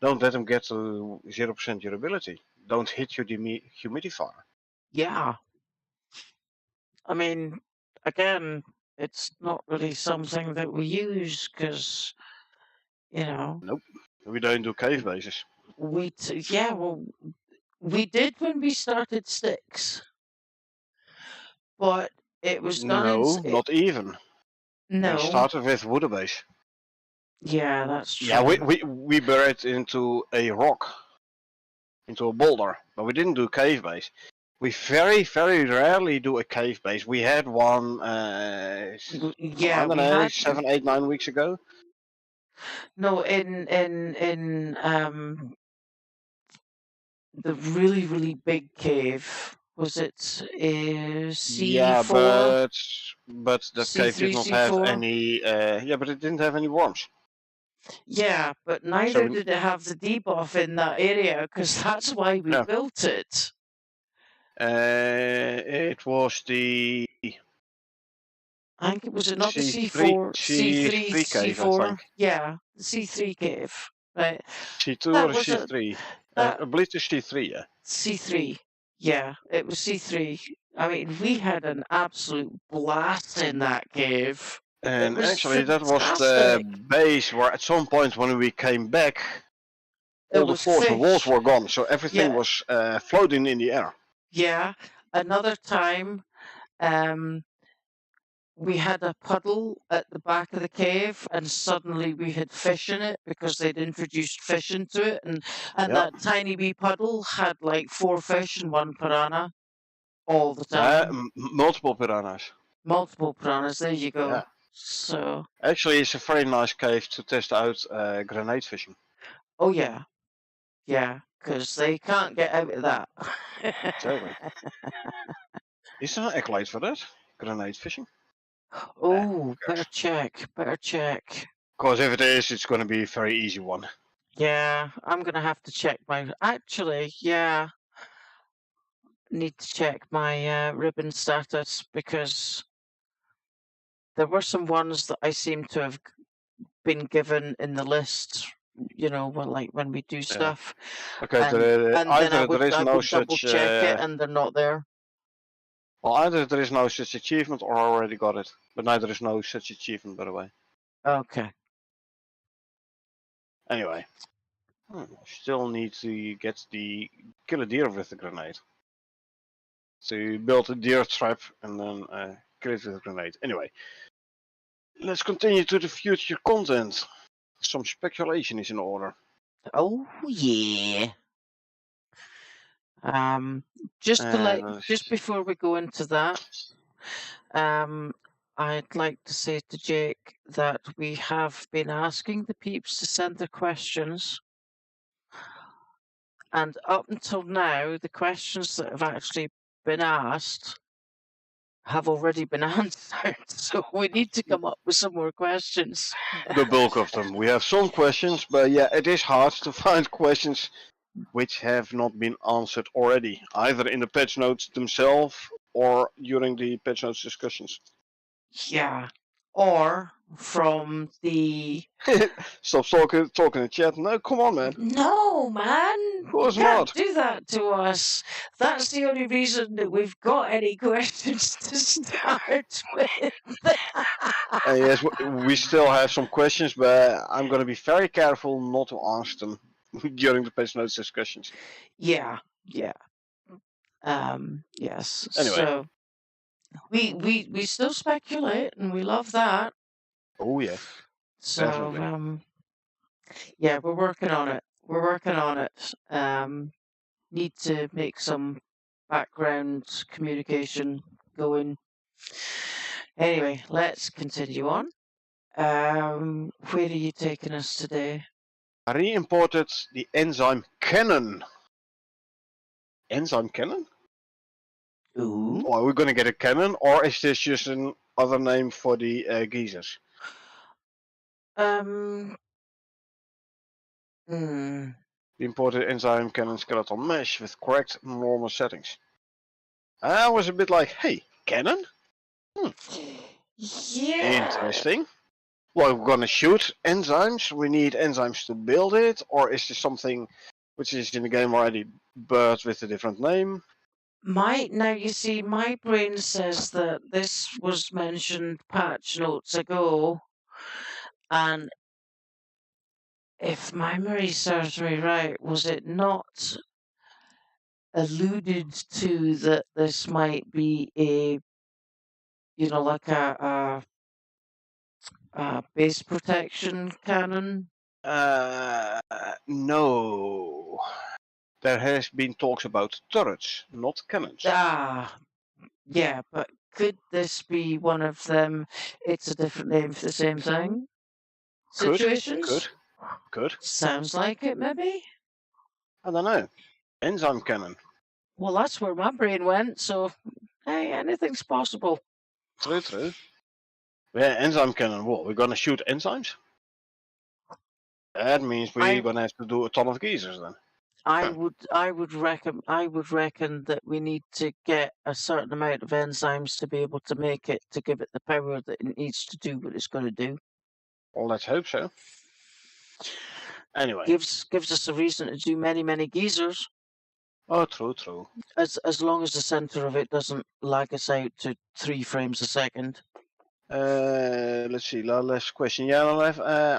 Don't let them get to 0% durability. Don't hit your humidifier. yeah. I mean, again, it's not really something that we use because, Nope, we don't do cave bases. yeah, well, we did when we started Styx, but it was done No, not even. We no, started with wooden base. yeah, that's Yeah, true. we buried into a rock, into a boulder, but we didn't do cave base. We very, very rarely do a cave base. We had one, I Yeah, don't we know, had 7, 8, 9 weeks ago. no in the really really big cave. Was it Yeah, C4, but that cave did C3, not have C4? any. Yeah, but it didn't have any worms. Yeah, but neither So did it have the debuff in that area because that's why we no, built it. it was the I think it was not the C3 C4, C3, C3 cave, I C4. think. Yeah, the C3 cave. Right. C2 That or was a C3. that I believe it's C3. Yeah. C3. Yeah, it was C3. I mean, we had an absolute blast in that cave. It And was actually, that was the fantastic. base where, at some point, when we came back, It all the was floors and walls fish. were gone, so everything Yeah, was floating in the air. yeah. Another time, um, we had a puddle at the back of the cave, and suddenly we had fish in it because they'd introduced fish into it, and Yeah, that tiny wee puddle had like 4 fish and 1 piranha all the time. multiple piranhas. Multiple piranhas. There you go. Yeah, So, actually, it's a very nice cave to test out grenade fishing. oh yeah, yeah, because they can't get out of that. Exactly. Is there an accolade for that? Grenade fishing? Oh, better check. Better check. Because if it is, it's going to be a very easy one. Yeah, I'm gonna have to check my. Actually, yeah, need to check my ribbon status because there were some ones that I seem to have been given in the list. Like when we do Yeah. stuff, Okay, and then either there is I no would double such. check it, and they're not there. Well, either there is no such achievement or I already got it. But neither is no such achievement, by the way. Okay. Anyway. Still need to get the kill a deer with the grenade. To build a deer trap and then kill it with a grenade. Anyway. Let's continue to the future content. Some speculation is in order. Oh yeah. Just before we go into that, I'd like to say to Jake that we have been asking the peeps to send their questions. And up until now, the questions that have actually been asked have already been answered. So we need to come up with some more questions. The bulk of them. We have some questions, but yeah, it is hard to find questions which have not been answered already, either in the patch notes themselves or during the patch notes discussions. Yeah. Or from the... Stop talking in chat. No, come on, man. No, man. Of course you can't not. do that to us. That's the only reason that we've got any questions to start with. Yes, we still have some questions, but I'm going to be very careful not to ask them during the patch notes discussions. Yeah. Yes. Anyway. So we still speculate, and we love that. Oh yeah. So Definitely. yeah, we're working on it. Need to make some background communication going. Anyway, let's continue on. Where are you taking us today? I re-imported the enzyme cannon. Enzyme cannon? Ooh. Are we going to get a cannon, or is this just another name for the geezers? The imported enzyme cannon skeleton mesh with correct normal settings. I was a bit like, hey, cannon? Yeah. Interesting. Well, we're gonna shoot enzymes. We need enzymes to build it, or is this something which is in the game already, but with a different name? Now you see, my brain says that this was mentioned patch notes ago, and if my memory serves me right, was it not alluded to that this might be a, like a base protection cannon? No. There has been talks about turrets, not cannons. Yeah, but could this be one of them? It's a different name for the same thing. Situations? Could. Sounds like it, maybe? I don't know. Enzyme cannon. Well, that's where my brain went, so hey, anything's possible. True. Yeah, enzyme cannon. What? We're gonna shoot enzymes? That means we're gonna have to do a ton of geezers then. I would reckon that we need to get a certain amount of enzymes to be able to make it, to give it the power that it needs to do what it's going to do. Well, let's hope so. Anyway. Gives us a reason to do many geezers. Oh, true. As long as the center of it doesn't lag us out to 3 frames a second. Let's see. Last question. Yeah,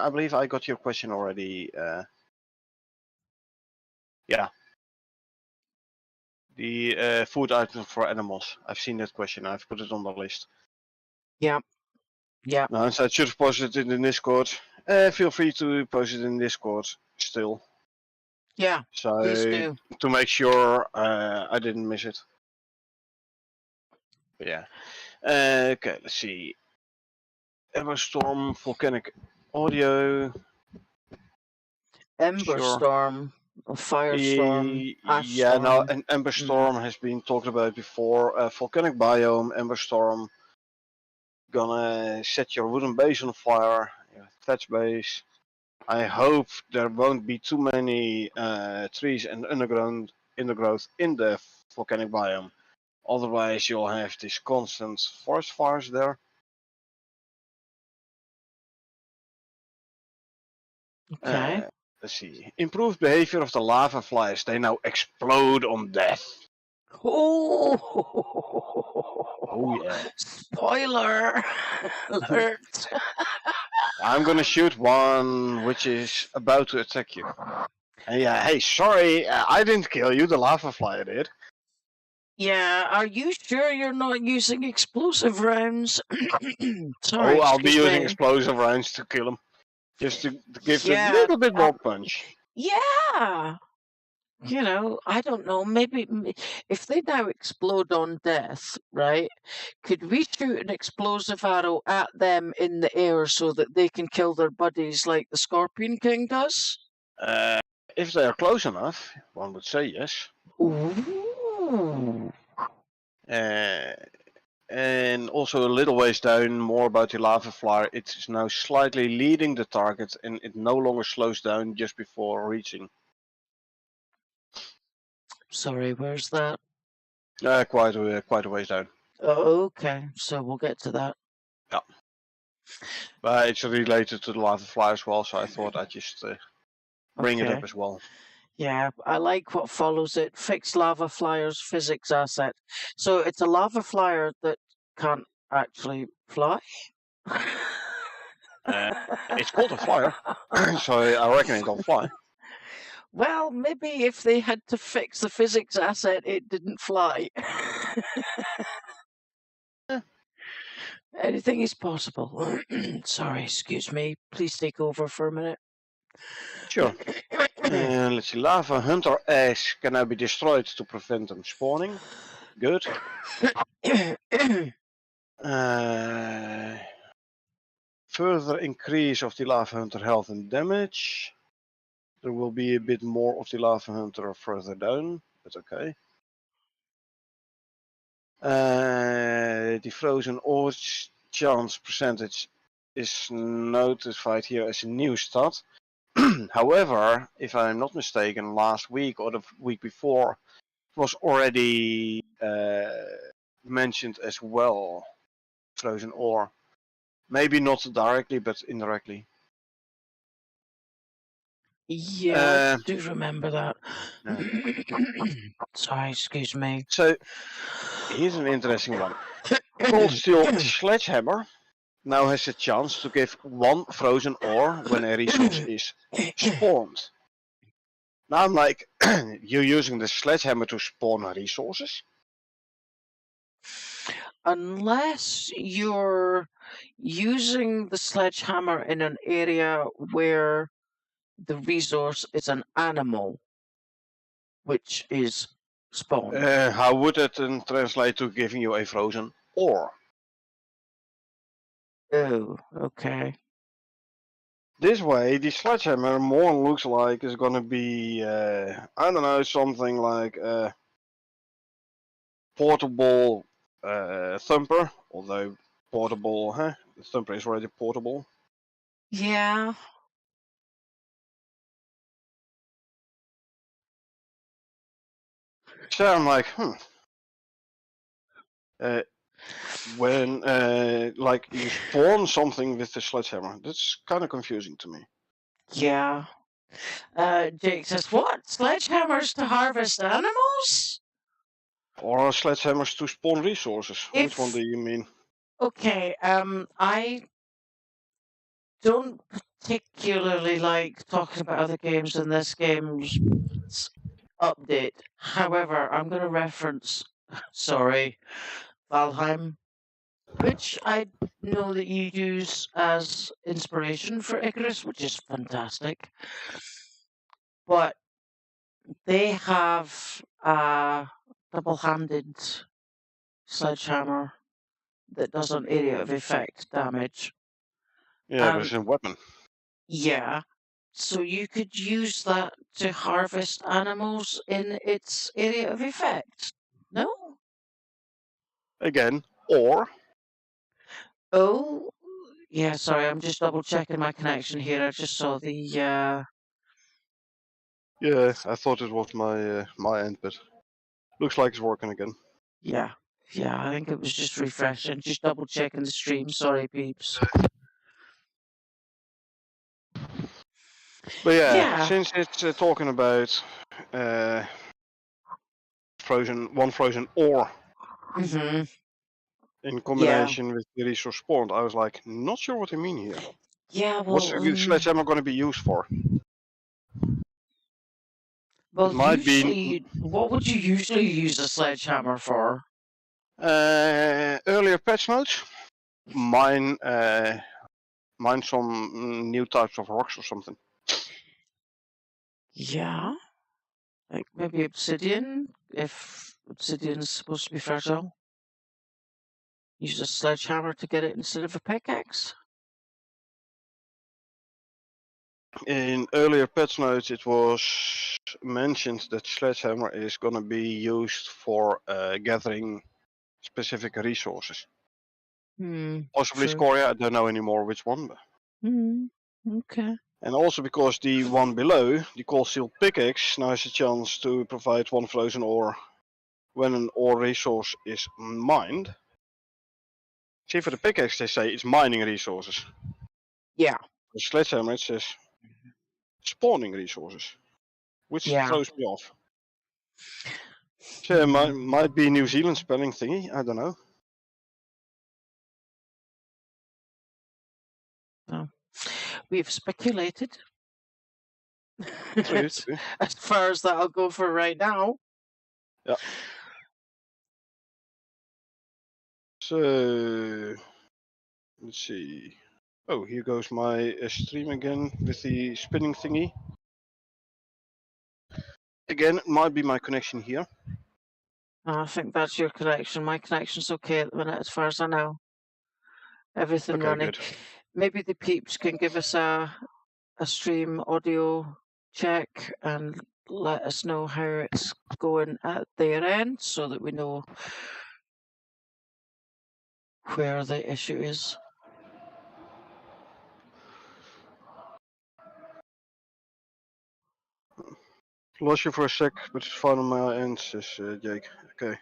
I believe I got your question already. Yeah. The food item for animals. I've seen that question. I've put it on the list. Yeah. No, I should have posted it in the Discord. Feel free to post it in Discord still. Yeah. So please do. To make sure I didn't miss it. But yeah. Okay, let's see. Ember Storm, volcanic audio. Ember Storm, or Firestorm, Yeah, no, an Ember Storm has been talked about before. Volcanic biome, Ember Storm. Gonna set your wooden base on fire, your thatch base. I hope there won't be too many trees and undergrowth in the volcanic biome. Otherwise, you'll have these constant forest fires there. Okay. Let's see. Improved behavior of the lava flies. They now explode on death. Oh yeah. Spoiler alert. I'm gonna shoot one which is about to attack you. And yeah, hey, sorry, I didn't kill you, the lava fly did. Yeah, are you sure you're not using explosive rounds? Sorry, I'll be using explosive rounds to kill him. Just to give it a little bit more punch. Yeah! You know, I don't know. Maybe if they now explode on death, right? Could we shoot an explosive arrow at them in the air so that they can kill their buddies like the Scorpion King does? Uh, if they are close enough, one would say yes. Ooh. And also a little ways down, more about the lava flyer. It is now slightly leading the target, and it no longer slows down just before reaching. Sorry, where's that? Quite a ways down. Oh, okay, so we'll get to that. Yeah. But it's related to the lava flyer as well, so I thought I'd just bring it up as well. Yeah, I like what follows it. Fixed lava flyer's physics asset. So it's a lava flyer that can't actually fly? It's called a flyer, so I reckon it'll fly. Well, maybe if they had to fix the physics asset, it didn't fly. Yeah. Anything is possible. Sorry, excuse me. Please take over for a minute. Sure. Let's see. Lava hunter eggs can now be destroyed to prevent them spawning. Good. Further increase of the lava hunter health and damage. There will be a bit more of the lava hunter further down, but okay. The frozen ore chance percentage is notified here as a new stat. However, if I'm not mistaken, last week or the week before was already mentioned as well. Frozen ore. Maybe not directly, but indirectly. Yeah, I do remember that. No. Sorry, excuse me. So, here's an interesting one. Cold Steel Sledgehammer now has a chance to give 1 frozen ore when a resource is spawned. Now I'm like, you're using the sledgehammer to spawn resources? Unless you're using the sledgehammer in an area where the resource is an animal, which is spawned. How would it then translate to giving you a frozen ore? Oh, okay. This way, the sledgehammer more looks like it's gonna be, I don't know, something like a portable thumper, although portable, the thumper is already portable. Yeah. So I'm like, when like you spawn something with the sledgehammer, that's kind of confusing to me. Yeah. Jake says, what? Sledgehammers to harvest animals? Or sledgehammers to spawn resources. Which one If do you mean? okay, I don't particularly like talking about other games in this game's update. However, I'm going to reference, sorry, Valheim, which I know that you use as inspiration for Icarus, which is fantastic. But they have a double-handed sledgehammer that does an area of effect damage. Yeah, but it's a weapon. Yeah. So you could use that to harvest animals in its area of effect. No? Again, or. Oh, yeah, sorry, I'm just double checking my connection here. I just saw the Yeah, I thought it was my end, but looks like it's working again. yeah. Yeah, I think it was just refreshing. Just double checking the stream. Sorry, peeps. But Yeah. since it's talking about one frozen ore Mm-hmm. in combination with the resource spawned, I was like, not sure what they mean here. Yeah, What's well, the sledgehammer going to be used for? well, It might usually, be what would you usually use a sledgehammer for? earlier patch notes. Mine some new types of rocks or something. Yeah. Like maybe obsidian, if obsidian's supposed to be fragile. Use a sledgehammer to get it instead of a pickaxe. In earlier patch notes, it was mentioned that sledgehammer is gonna be used for gathering specific resources. Possibly True. scoria, I don't know anymore which one. Okay. And also because the one below, the coal steel pickaxe, now has a chance to provide one frozen ore when an ore resource is mined. See, for the pickaxe they say it's mining resources. Yeah. The sledgehammer it says spawning resources, which throws me off. So might be New Zealand spelling thingy, I don't know. Oh. We've speculated. True. As far as that'll go for right now. Yeah. So let's see. Oh, here goes my stream again with the spinning thingy. Again, it might be my connection here. I think that's your connection. My connection's okay at the minute, as far as I know. Everything running. Good. Maybe the peeps can give us a stream audio check and let us know how it's going at their end so that we know where the issue is. Lost you for a sec, but it's fine on my end, says Jake. Okay.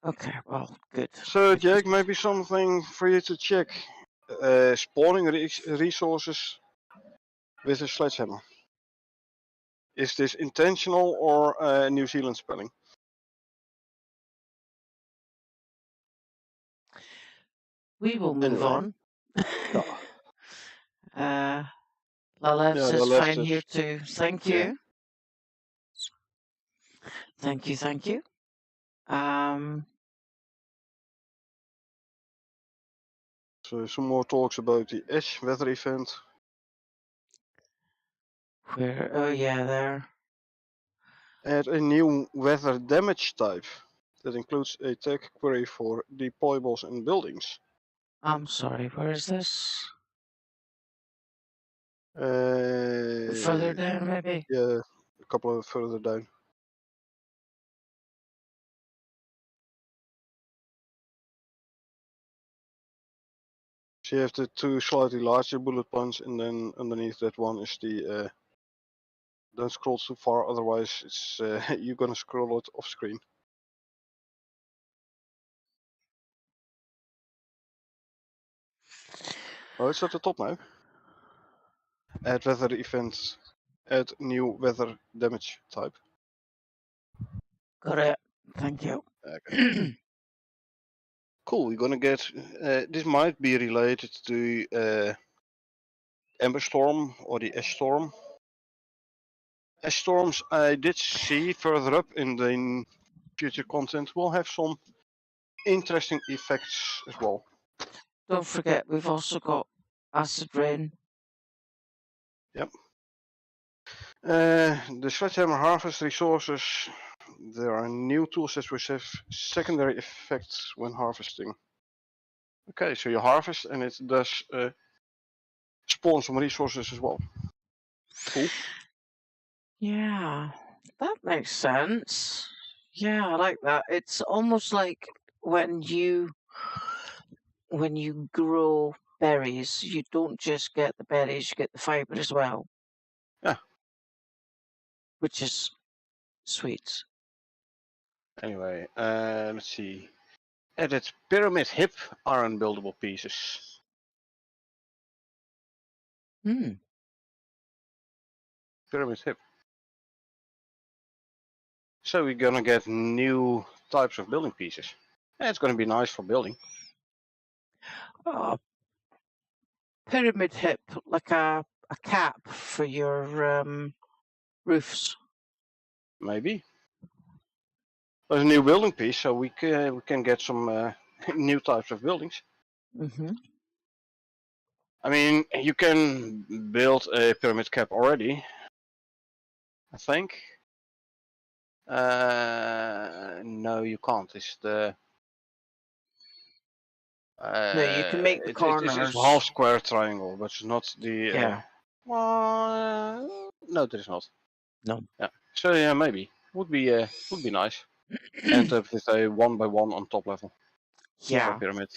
Okay, well, good. So Jake, maybe something for you to check. Spawning resources with a sledgehammer. Is this intentional or New Zealand spelling? We will move on. Yeah. Lalevs is fine here too. Thank you. Yeah. Thank you. So some more talks about the Ash weather event. Where? Oh yeah, there. Add a new weather damage type that includes a tag query for deployables and buildings. I'm sorry, where is this? Further down, maybe? Yeah, a couple of further down. So you have the two slightly larger bullet points, and then underneath that one is the. Don't scroll too far, otherwise it's you're gonna scroll it off screen. Oh, it's at the top now. Add weather events. Add new weather damage type. Got it. Thank you. Okay. Cool. We're gonna get. This might be related to Ember Storm or the Ash Storm. Ash Storms I did see further up in the future content will have some interesting effects as well. Don't forget, we've also got acid rain. Yep. The sledgehammer harvest resources. There are new toolsets which have secondary effects when harvesting. Okay, so you harvest and it does spawn some resources as well. Cool. Yeah, that makes sense. Yeah, I like that. It's almost like when you grow berries, you don't just get the berries, you get the fiber as well. Yeah. Which is sweet. Anyway, let's see. Added pyramid hip iron buildable pieces. Pyramid hip. So we're gonna get new types of building pieces. And it's gonna be nice for building. Pyramid hip, like a cap for your roofs. Maybe. There's a new building piece, so we can get some new types of buildings. I mean, you can build a pyramid cap already, I think. No, you can't. It's the No, you can make the it's a corners. half square triangle, but it's not the. Yeah. No, there is not. No. Yeah. So yeah, maybe would be nice. End up with a 1x1 on top level for Yeah. pyramid.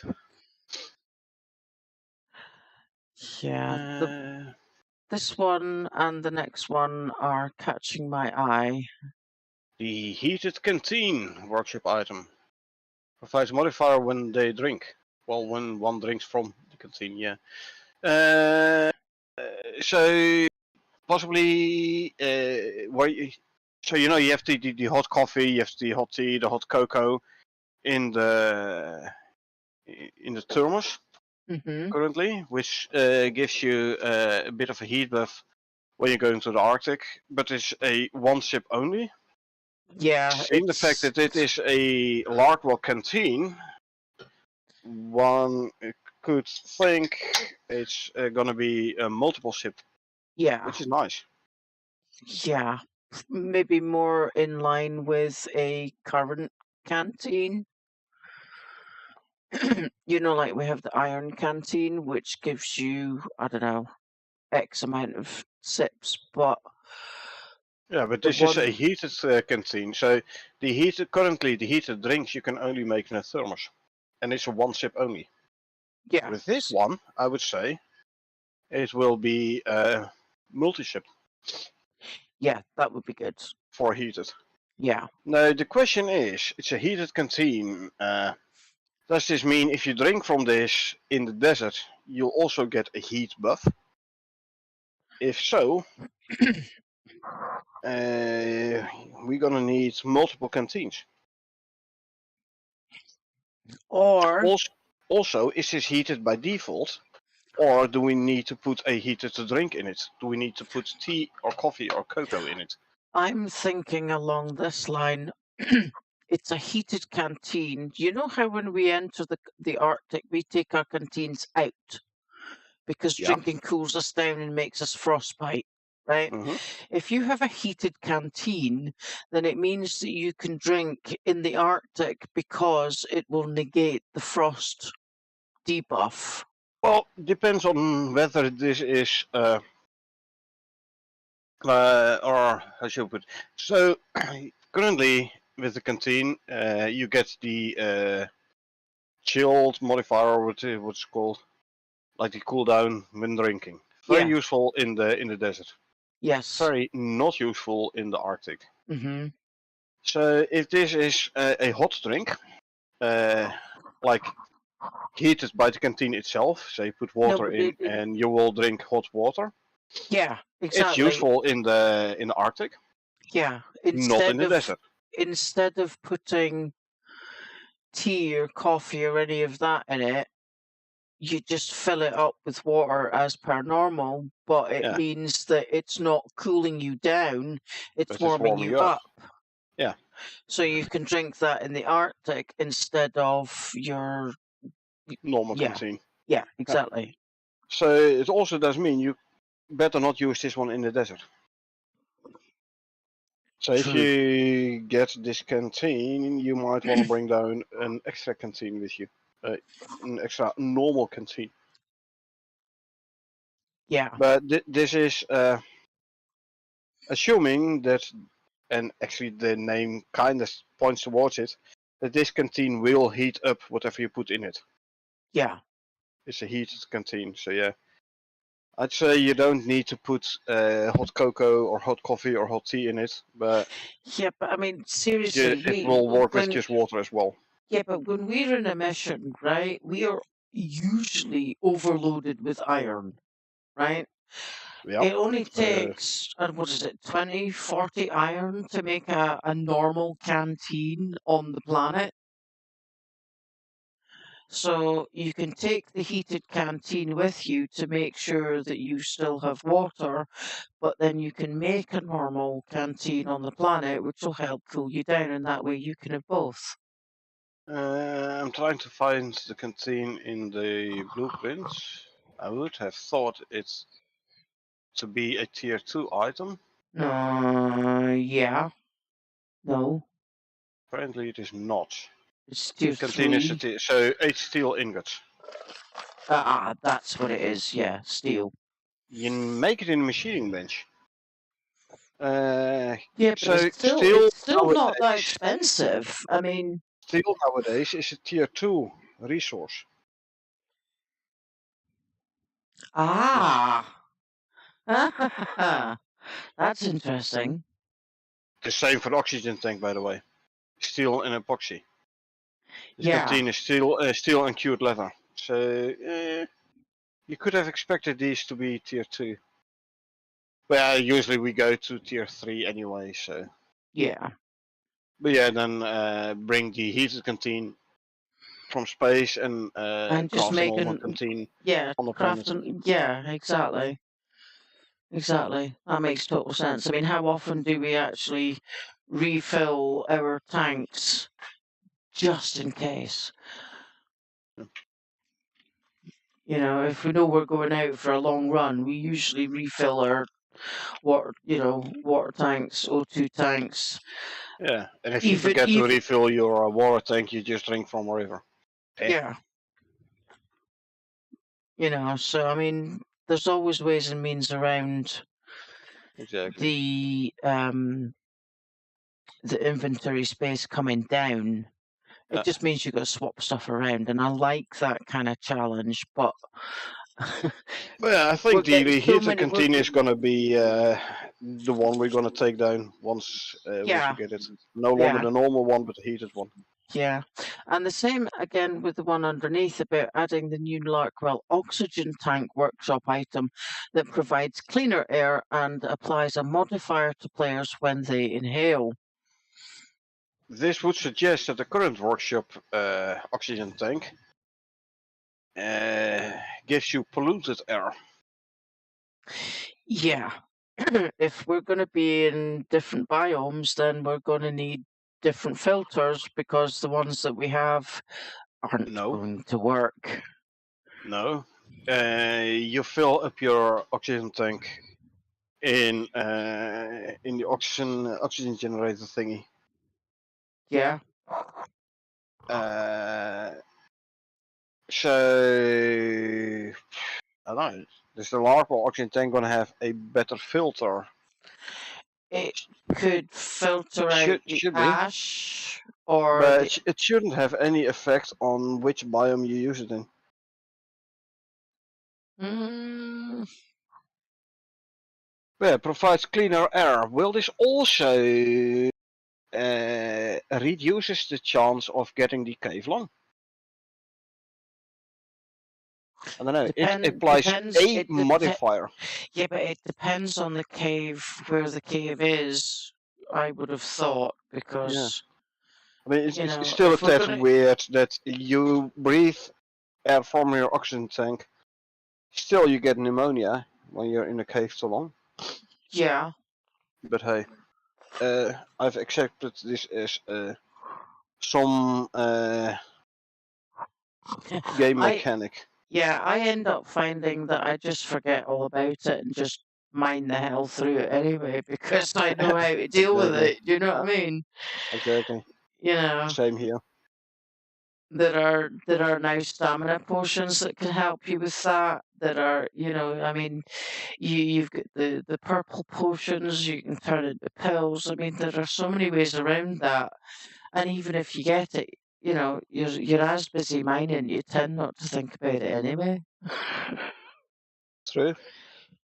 Yeah. Uh, This one and the next one are catching my eye. the heated canteen workshop item provides modifier when they drink. Well, when one drinks from the canteen, yeah. So possibly where so you have the hot coffee, you have the hot tea, the hot cocoa in the thermos Mm-hmm. currently, which gives you a bit of a heat buff when you go into the Arctic, but it's a one sip only. Yeah, Seeing the fact that it is a Larkwell canteen, one could think it's gonna be a multiple sip, yeah, which is nice. yeah. Maybe more in line with a current canteen. Like we have the iron canteen, which gives you, I don't know, X amount of sips, but Yeah, but the this is a one, heated canteen, so the heated drinks you can only make in a thermos, and it's a one sip only. yeah, With this one, I would say it will be multi sip yeah, that would be good. for heated. Yeah. Now the question is, it's a heated canteen. Does this mean if you drink from this in the desert, you'll also get a heat buff? If so, we're gonna need multiple canteens. Or Also, is this heated by default, or do we need to put a heated drink in it? Do we need to put tea or coffee or cocoa in it? I'm thinking along this line. It's a heated canteen. You know how when we enter the Arctic, we take our canteens out because Yeah. drinking cools us down and makes us frostbite, right? hmm If you have a heated canteen, then it means that you can drink in the Arctic because it will negate the frost debuff. Well, depends on whether this is or how should I put? So currently with the canteen, you get the chilled modifier, what's called like the cooldown when drinking. Very Yeah. useful in the desert. Yes. Very not useful in the Arctic. Mm-hmm. So if this is a hot drink, like heated by the canteen itself, so you put No, water but in and you will drink hot water. yeah, It's exactly. useful in the Arctic, Yeah. not in the desert. Instead of putting tea or coffee or any of that in it, you just fill it up with water as per normal, but it Yeah, means that it's not cooling you down, it's but it's warming warming you you up. up. Yeah, So you can drink that in the Arctic instead of your normal yeah, canteen. yeah, Yeah. exactly. So it also does mean you better not use this one in the desert. So if True. you get this canteen, you might want to bring down an extra canteen with you, an extra normal canteen. Yeah. But this is assuming that, and actually the name kind of points towards it, that this canteen will heat up whatever you put in it. Yeah. It's a heated canteen, so yeah. I'd say you don't need to put hot cocoa or hot coffee or hot tea in it, but Yeah, but I mean seriously, it we will work with when just water as well. yeah, but when we're in a mission, right, we are usually overloaded with iron, right? Yeah. It only Uh, takes, what is it, 20, 40 iron to make a normal canteen on the planet. So you can take the heated canteen with you to make sure that you still have water, but then you can make a normal canteen on the planet, which will help cool you down, and that way you can have both. I'm trying to find the canteen in the blueprint. I would have thought it to be a tier 2 item. Yeah. No, Apparently it is not. it's tier Container 3. so 8 steel ingots. That's what it is. Yeah, steel. You make it in a machining bench. Yeah, but So steel it's still not that nowadays, expensive. I mean, steel nowadays is a tier 2 resource. Yes. that's interesting. The same for the oxygen tank, by the way. Steel and epoxy. This Yeah, contains steel and cured leather. So you could have expected these to be tier 2. Well, usually we go to tier 3 anyway, so. yeah. But yeah, then bring the heated canteen from space and And just craft a normal making, canteen yeah, on the planet. crafting, yeah, exactly. Exactly. That makes total sense. I mean, how often do we actually refill our tanks just in case? You know, if we know we're going out for a long run, we usually refill our water tanks, O2 tanks. Yeah, and if you Even, forget to even, refill your water tank, you just drink from a river. yeah. So I mean, there's always ways and means around Exactly. the inventory space coming down. It just means you got to swap stuff around, and I like that kind of challenge. But Well, yeah, I we're think getting the so heater many. container is going to be the one we're going to take down once we Yeah, forget it. No longer yeah, the normal one, but the heated one. yeah. And the same again with the one underneath about adding the new Larkwell oxygen tank workshop item that provides cleaner air and applies a modifier to players when they inhale. This would suggest that the current workshop oxygen tank gives you polluted air. Yeah. If we're going to be in different biomes, then we're going to need different filters because the ones that we have aren't No, going to work. no. You fill up your oxygen tank in the oxygen generator thingy. Yeah. So I don't know. Is the larval oxygen tank gonna have a better filter? It could filter out the Should be, ash or the. but it shouldn't have any effect on which biome you use it in. Mm, Yeah, provides cleaner air. Will this also reduces the chance of getting the cave lung? I don't know. It applies depends. a modifier. Yeah, but it depends on the cave, where the cave is. I would have thought Yeah. because I mean, it's still a if we're tad gonna. weird that you breathe air from your oxygen tank. Still, you get pneumonia when you're in a cave too long. Yeah. But hey, I've accepted this as some game mechanic. I end up finding that I just forget all about it and just mine the hell through it anyway because I know how to deal with Exactly. it. Do you know what I mean? Exactly. You know, Same here. there are now stamina potions that can help you with that. That are, I mean, you've got the purple potions. You can turn into pills. I mean, there are so many ways around that. And even if you get it, you're as busy mining. You tend not to think about it anyway. True.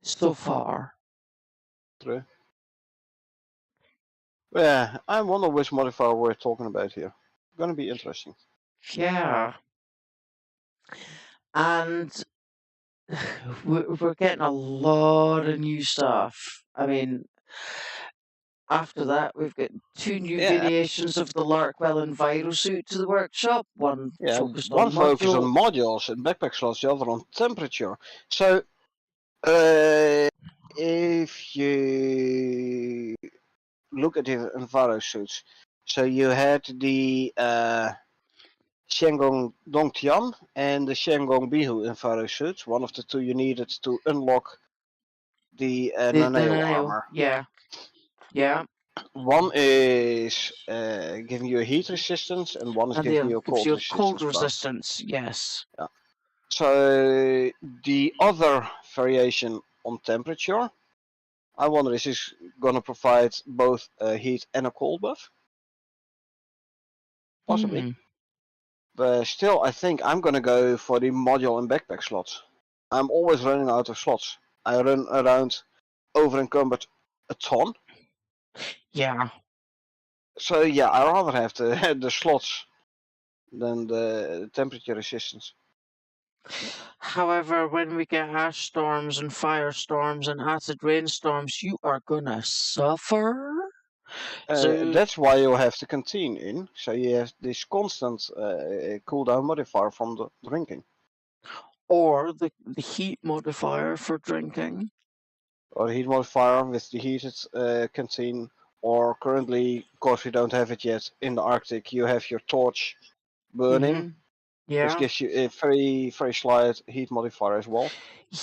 So far. True. Yeah, I wonder which modifier we're talking about here. Gonna be interesting. Yeah. And we're getting a lot of new stuff. I mean, after that, we've got 2 new Yeah. variations of the Larkwell Envirosuit to the workshop. One Yeah. focused One on focus on module. modules and backpack slots, the other on temperature. So, if you look at the Enviro suits, so you had the Shenggong Dongtian and the Shenggong Bihu Enviro suits, one of the two you needed to unlock the The Naneo Naneo. armor. Yeah. Yeah. One is giving you a heat resistance, and one is And giving the you a gives cold you a cold resistance buff. resistance. Yes. Yeah. So the other variation on temperature, I wonder, is this gonna provide both a heat and a cold buff? Possibly. Hmm. But still, I think I'm gonna go for the module and backpack slots. I'm always running out of slots. I run around over encumbered a ton. Yeah. So yeah, I rather have the slots than the temperature resistance. However, when we get ash storms and firestorms and acid rainstorms, you are gonna suffer. So, That's why you have the canteen in, so you have this constant cooldown modifier from the drinking. or the heat modifier for drinking. Or heat modifier with the heated canteen, or currently, because we don't have it yet, in the Arctic you have your torch burning, which Yeah. gives you a very, very slight heat modifier as well.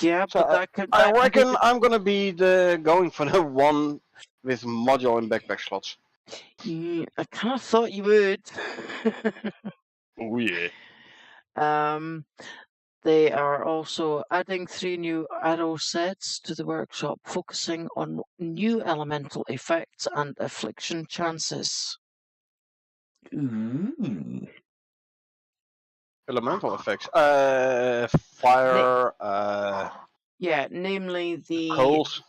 Yeah, So but that could I be reckon I'm gonna be going for the one with module and backpack slots. I kind of thought you would. Oh yeah. They are also adding 3 new arrow sets to the workshop, focusing on new elemental effects and affliction chances. Ooh. Elemental effects. Fire, Yeah, namely cold,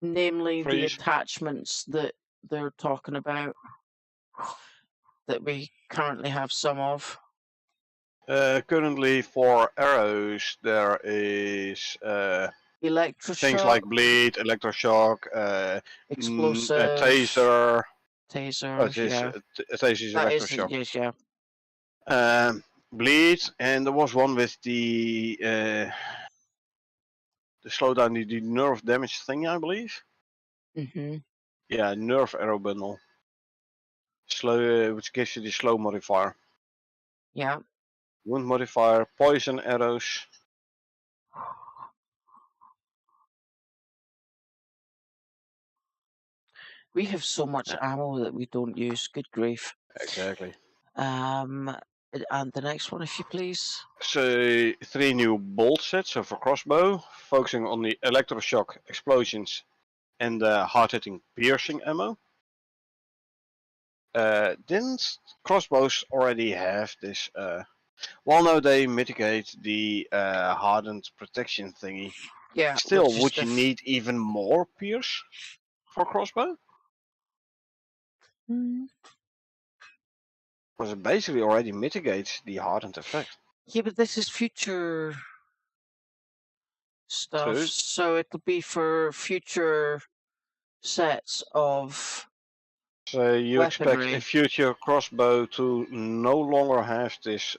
the freeze. attachments that they're talking about that we currently have some of. Currently for arrows there is things Electroshock, like bleed, electroshock, a explosive, taser. Oh, it tasers, is yeah. a taser is That is, electroshock. yes, yeah. Bleed, and there was one with the slowdown, the nerve damage thing, I believe. Hmm. Yeah, nerve arrow bundle. Slow, which gives you the slow modifier. Yeah. Wound modifier, poison arrows. We have so much Yeah, ammo that we don't use. Good grief. exactly. Um, and the next one, if you please. So 3 new bolt sets of a crossbow, focusing on the electroshock, explosions, and the hard-hitting piercing ammo. Didn't crossbows already have this? Well, no, they mitigate the hardened protection thingy. Yeah, Still, which is would you need even more pierce for crossbow? Mm. Because it basically already mitigates the hardened effect. Yeah, but this is future stuff, True. so it'll be for future sets of So you expect a weaponry. future crossbow to no longer have this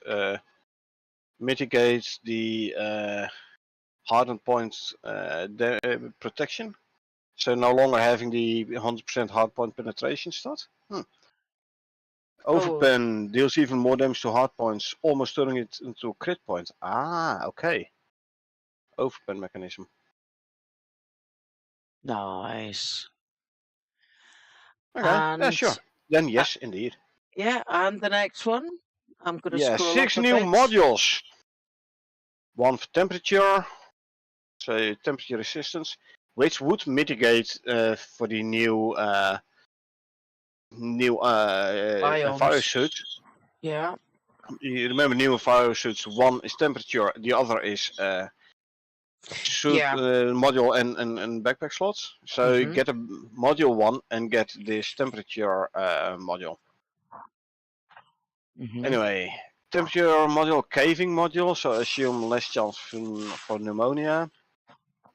mitigate the hardened points protection. So no longer having the 100% hardpoint penetration stat. Oh, Overpen deals even more damage to hardpoints, almost turning it into a crit point. Ah, okay. Overpen mechanism. nice. Okay, yeah, And sure. Then uh, yes, indeed. yeah, and the next one. I'm gonna Yeah, scroll up 6 a new bit. modules. One for temperature, so temperature resistance, which would mitigate for the new fire Biomes. suit. Yeah. You remember new fire suits? One is temperature, the other is suit Yeah. module and backpack slots. So you Hmm. get a module one and get this temperature module. Hmm. Anyway, temperature module, caving module, so assume less chance for pneumonia.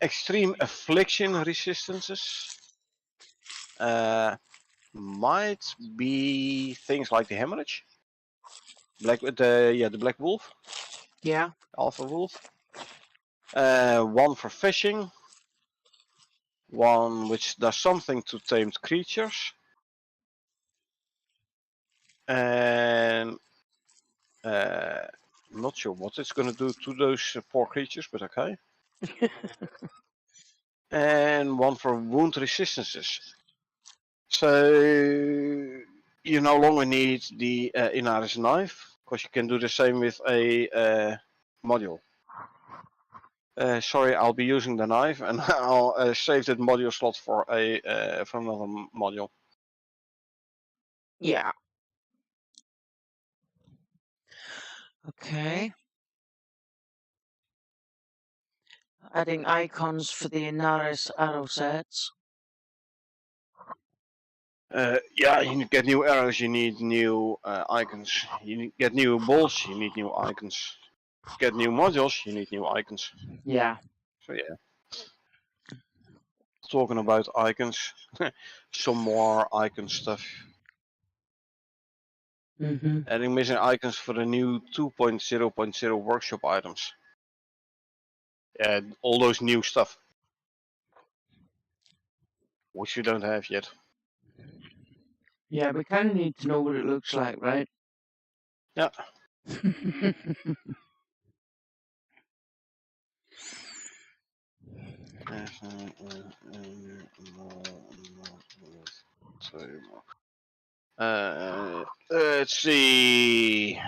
Extreme affliction resistances. Might be things like the hemorrhage. The black wolf, Yeah. alpha wolf. One for fishing. One which does something to tamed creatures. And I'm not sure what it's gonna do to those poor creatures, but okay. And one for wound resistances. So you no longer need the Icarus knife, because you can do the same with a module. Sorry, I'll be using the knife, and I'll save that module slot for another module. Yeah. Okay. Adding icons for the Inaris arrow sets. Yeah, you get new arrows, you need new icons. You get new bolts, you need new icons. Get new modules, you need new icons. Yeah. So yeah. Talking about icons, some more icon stuff. Adding missing icons for the new 2.0.0 workshop items. Yeah, all those new stuff. Which we don't have yet. Yeah, we kind of need to know what it looks like, right? Yeah. Let's see.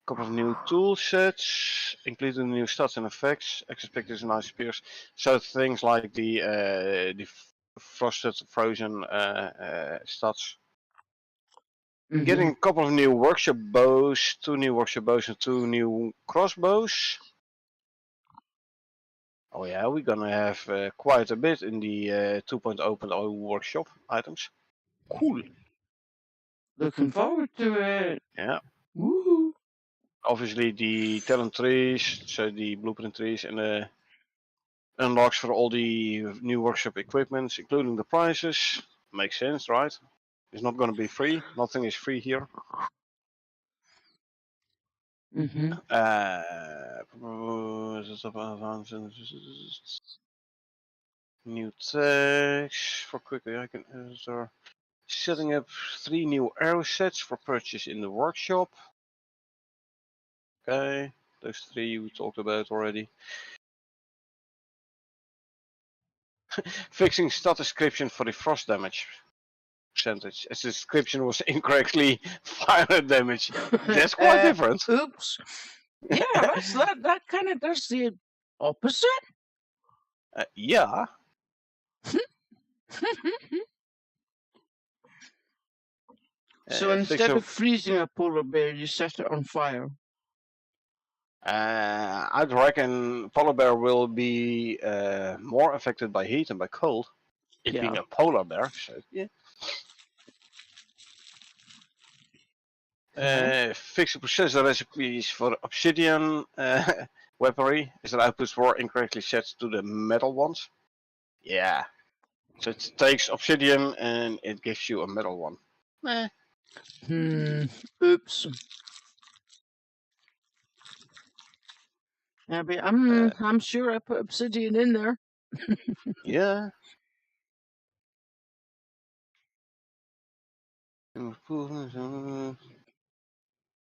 Couple of new tool sets, including new stats and effects, expected and ice spears. So things like the frosted, frozen stats. Getting a couple of new workshop bows, 2 new workshop bows and 2 new crossbows. Oh yeah, we're gonna have quite a bit in the 2.0.0 workshop items. Cool. Looking forward to it. Yeah. Woohoo. Obviously the talent trees, so the blueprint trees, and the unlocks for all the new workshop equipments, including the prices. Makes sense, right? It's not gonna be free. Nothing is free here. New text for quickly I can enter. Setting up 3 new arrow sets for purchase in the workshop. Okay, those 3 we talked about already. Fixing stat description for the frost damage percentage, as the description was incorrectly fire damage. That's quite different. Oops. Yeah, that kind of does the opposite. Yeah. So instead of freezing a polar bear, you set it on fire. I'd reckon polar bear will be more affected by heat than by cold. It being a polar bear, so yeah. Fix the processor recipes for obsidian weaponry, as the outputs were incorrectly set to the metal ones. Yeah. So it takes obsidian and it gives you a metal one. Oops. Yeah, but I'm sure I put obsidian in there. Yeah.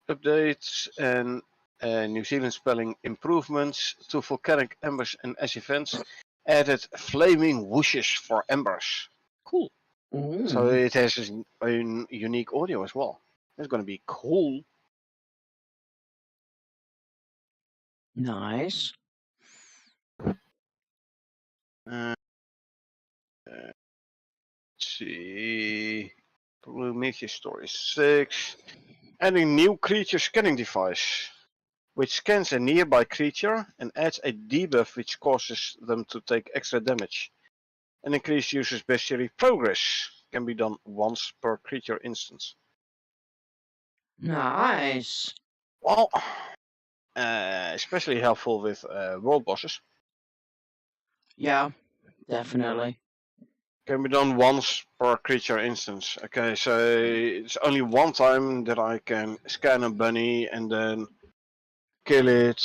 Updates and New Zealand spelling improvements to volcanic embers and ash events. Added flaming whooshes for embers. Cool. Ooh. So it has a unique audio as well. It's going to be cool. Nice. Let's see. Prometheus Story 6. Adding new creature scanning device, which scans a nearby creature and adds a debuff which causes them to take extra damage. An increased user's bestiary progress can be done once per creature instance. Nice. Well, especially helpful with world bosses. Yeah, definitely. Can be done once per creature instance. Okay, so it's only one time that I can scan a bunny and then kill it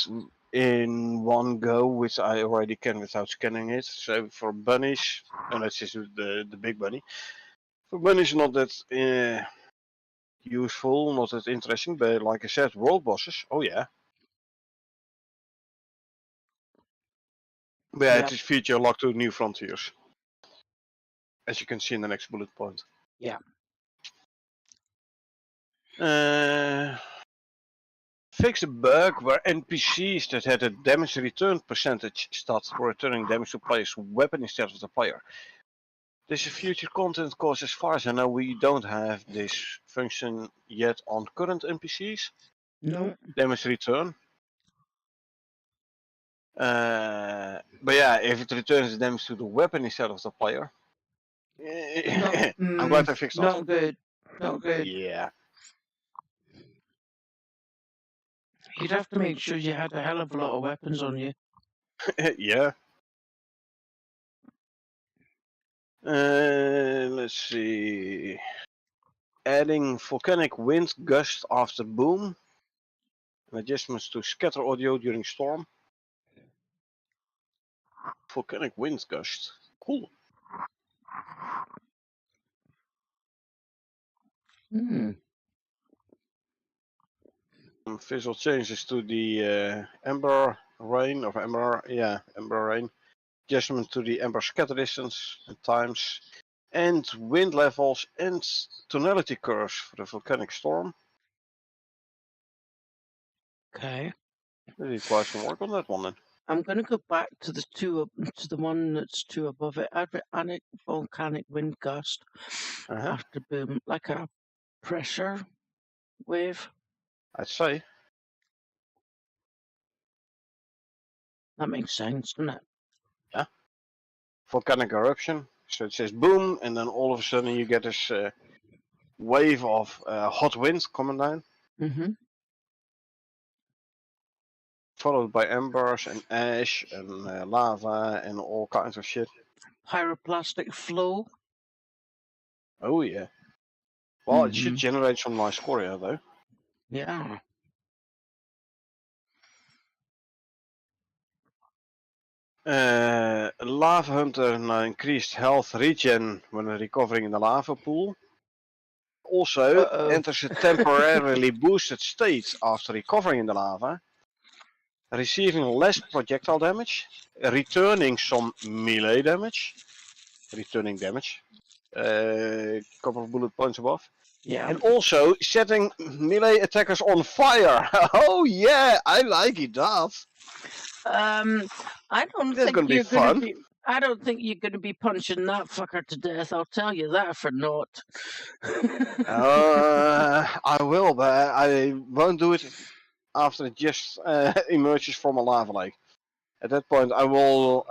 in one go, which I already can without scanning it. So for bunnies, and that's just the big bunny. For bunnies, not that useful, not that interesting, but like I said, world bosses, oh yeah. But yeah, it is feature locked to new frontiers. as you can see in the next bullet point. Yeah. Fix a bug where NPCs that had a damage return percentage stat were returning damage to player's weapon instead of the player. This is future content because as far as I know we don't have this function yet on current NPCs. No. Damage return. But yeah, if it returns damage to the weapon instead of the player, I'm glad I fixed that. Not good. Not good. Yeah. You'd have to make sure you had a hell of a lot of weapons on you. Yeah. Let's see. Adding volcanic wind gust after boom. Adjustments to scatter audio during storm. Volcanic wind gust. Cool. Visual changes to the ember rain of ember. Yeah, ember rain. Adjustment to the ember scatter distance and times. And wind levels and tonality curves for the volcanic storm. Okay. There requires some work on that one then. I'm going to go back to the one that's two above it. Add volcanic wind gust after boom, like a pressure wave. I'd say. That makes sense, doesn't it? Yeah. Volcanic eruption. So it says boom, and then all of a sudden you get this wave of hot wind coming down. Mm-hmm. Followed by embers and ash and lava and all kinds of shit. Pyroclastic flow. Oh yeah. Well, it should generate some nice scoria though. Yeah. Lava Hunter increased health regen when recovering in the lava pool. Also enters a temporarily boosted state after recovering in the lava, receiving less projectile damage, returning some melee damage, returning damage, couple of bullet points above. Yeah. And also setting melee attackers on fire. Oh yeah, I like it that. I don't That's think gonna be you're fun. gonna be. I don't think you're gonna be punching that fucker to death. I'll tell you that for naught. I will, but I won't do it after it just emerges from a lava lake. At that point, I will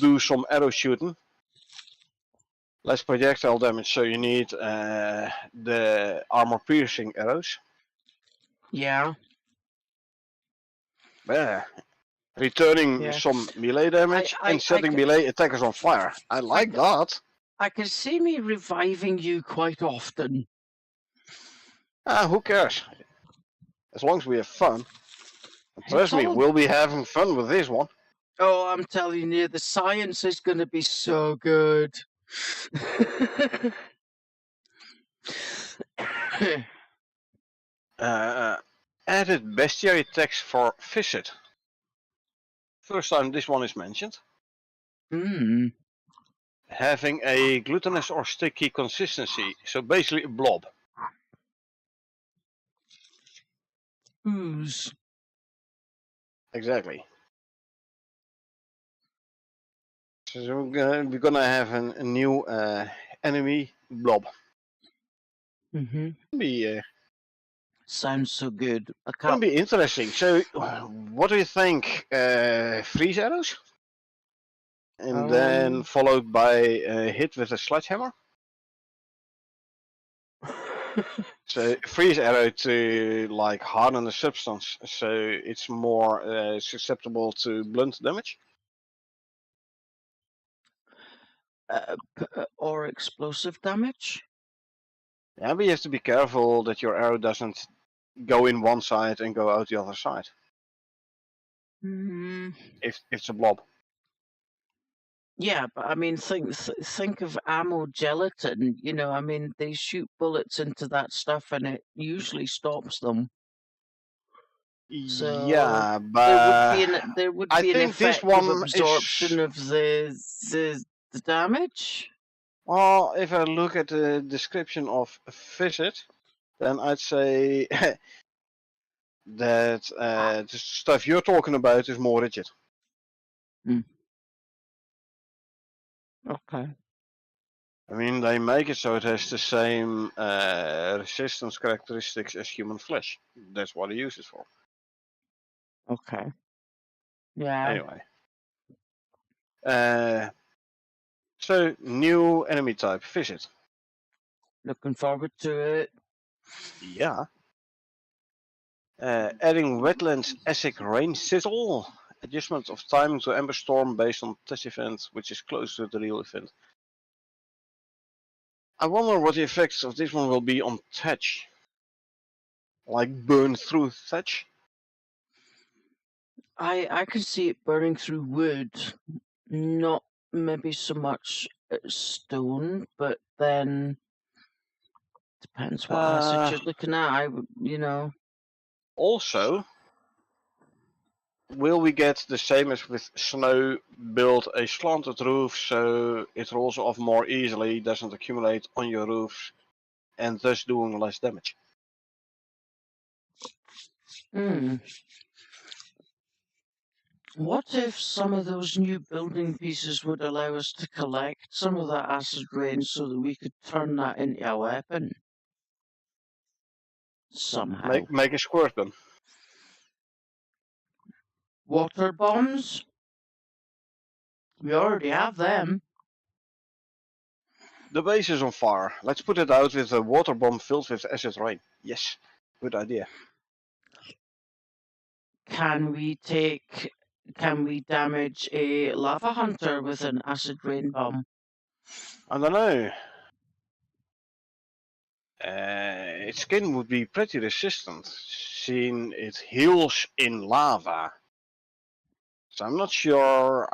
do some arrow shooting. Less projectile damage, so you need the armor piercing arrows. Yeah. Yeah. Returning some melee damage and setting melee attackers on fire. I like that. I can see me reviving you quite often. Who cares? As long as we have fun. And trust me, we'll be having fun with this one. Oh, I'm telling you, the science is going to be so good. Added bestiary text for visit. First time this one is mentioned. Having a glutinous or sticky consistency, so basically a blob. Ooze. Exactly. So we're gonna have a new enemy blob. Be sounds so good. Gonna be interesting. So, what do you think? Freeze arrows, and then followed by a hit with a sledgehammer. So freeze arrow to like harden the substance, so it's more susceptible to blunt damage. Or explosive damage. Yeah, but you have to be careful that your arrow doesn't go in one side and go out the other side. If it's a blob. Yeah, but I mean, think of ammo gelatin. You know, I mean, they shoot bullets into that stuff, and it usually stops them. So yeah, but there would be an effective absorption of the damage. Well, if I look at the description of visit, then I'd say that the stuff you're talking about is more rigid. Okay. I mean, they make it so it has the same resistance characteristics as human flesh. That's what they use it for. Okay. Yeah. Anyway. So, new enemy type, visit. Looking forward to it. Yeah. Adding wetlands acid rain sizzle. Adjustment of timing to Ember Storm based on test event, which is close to the real event. I wonder what the effects of this one will be on thatch. Like burn through thatch? I can see it burning through wood, not maybe so much stone, but then depends what acid you're looking at. I would, Also, will we get the same as with snow, build a slanted roof so it rolls off more easily, doesn't accumulate on your roofs, and thus doing less damage? What if some of those new building pieces would allow us to collect some of that acid rain so that we could turn that into a weapon? Somehow. Make a squirt gun. Water bombs? We already have them. The base is on fire. Let's put it out with a water bomb filled with acid rain. Yes, good idea. Can we damage a lava hunter with an acid rain bomb? I don't know. Its skin would be pretty resistant, seeing it heals in lava. So I'm not sure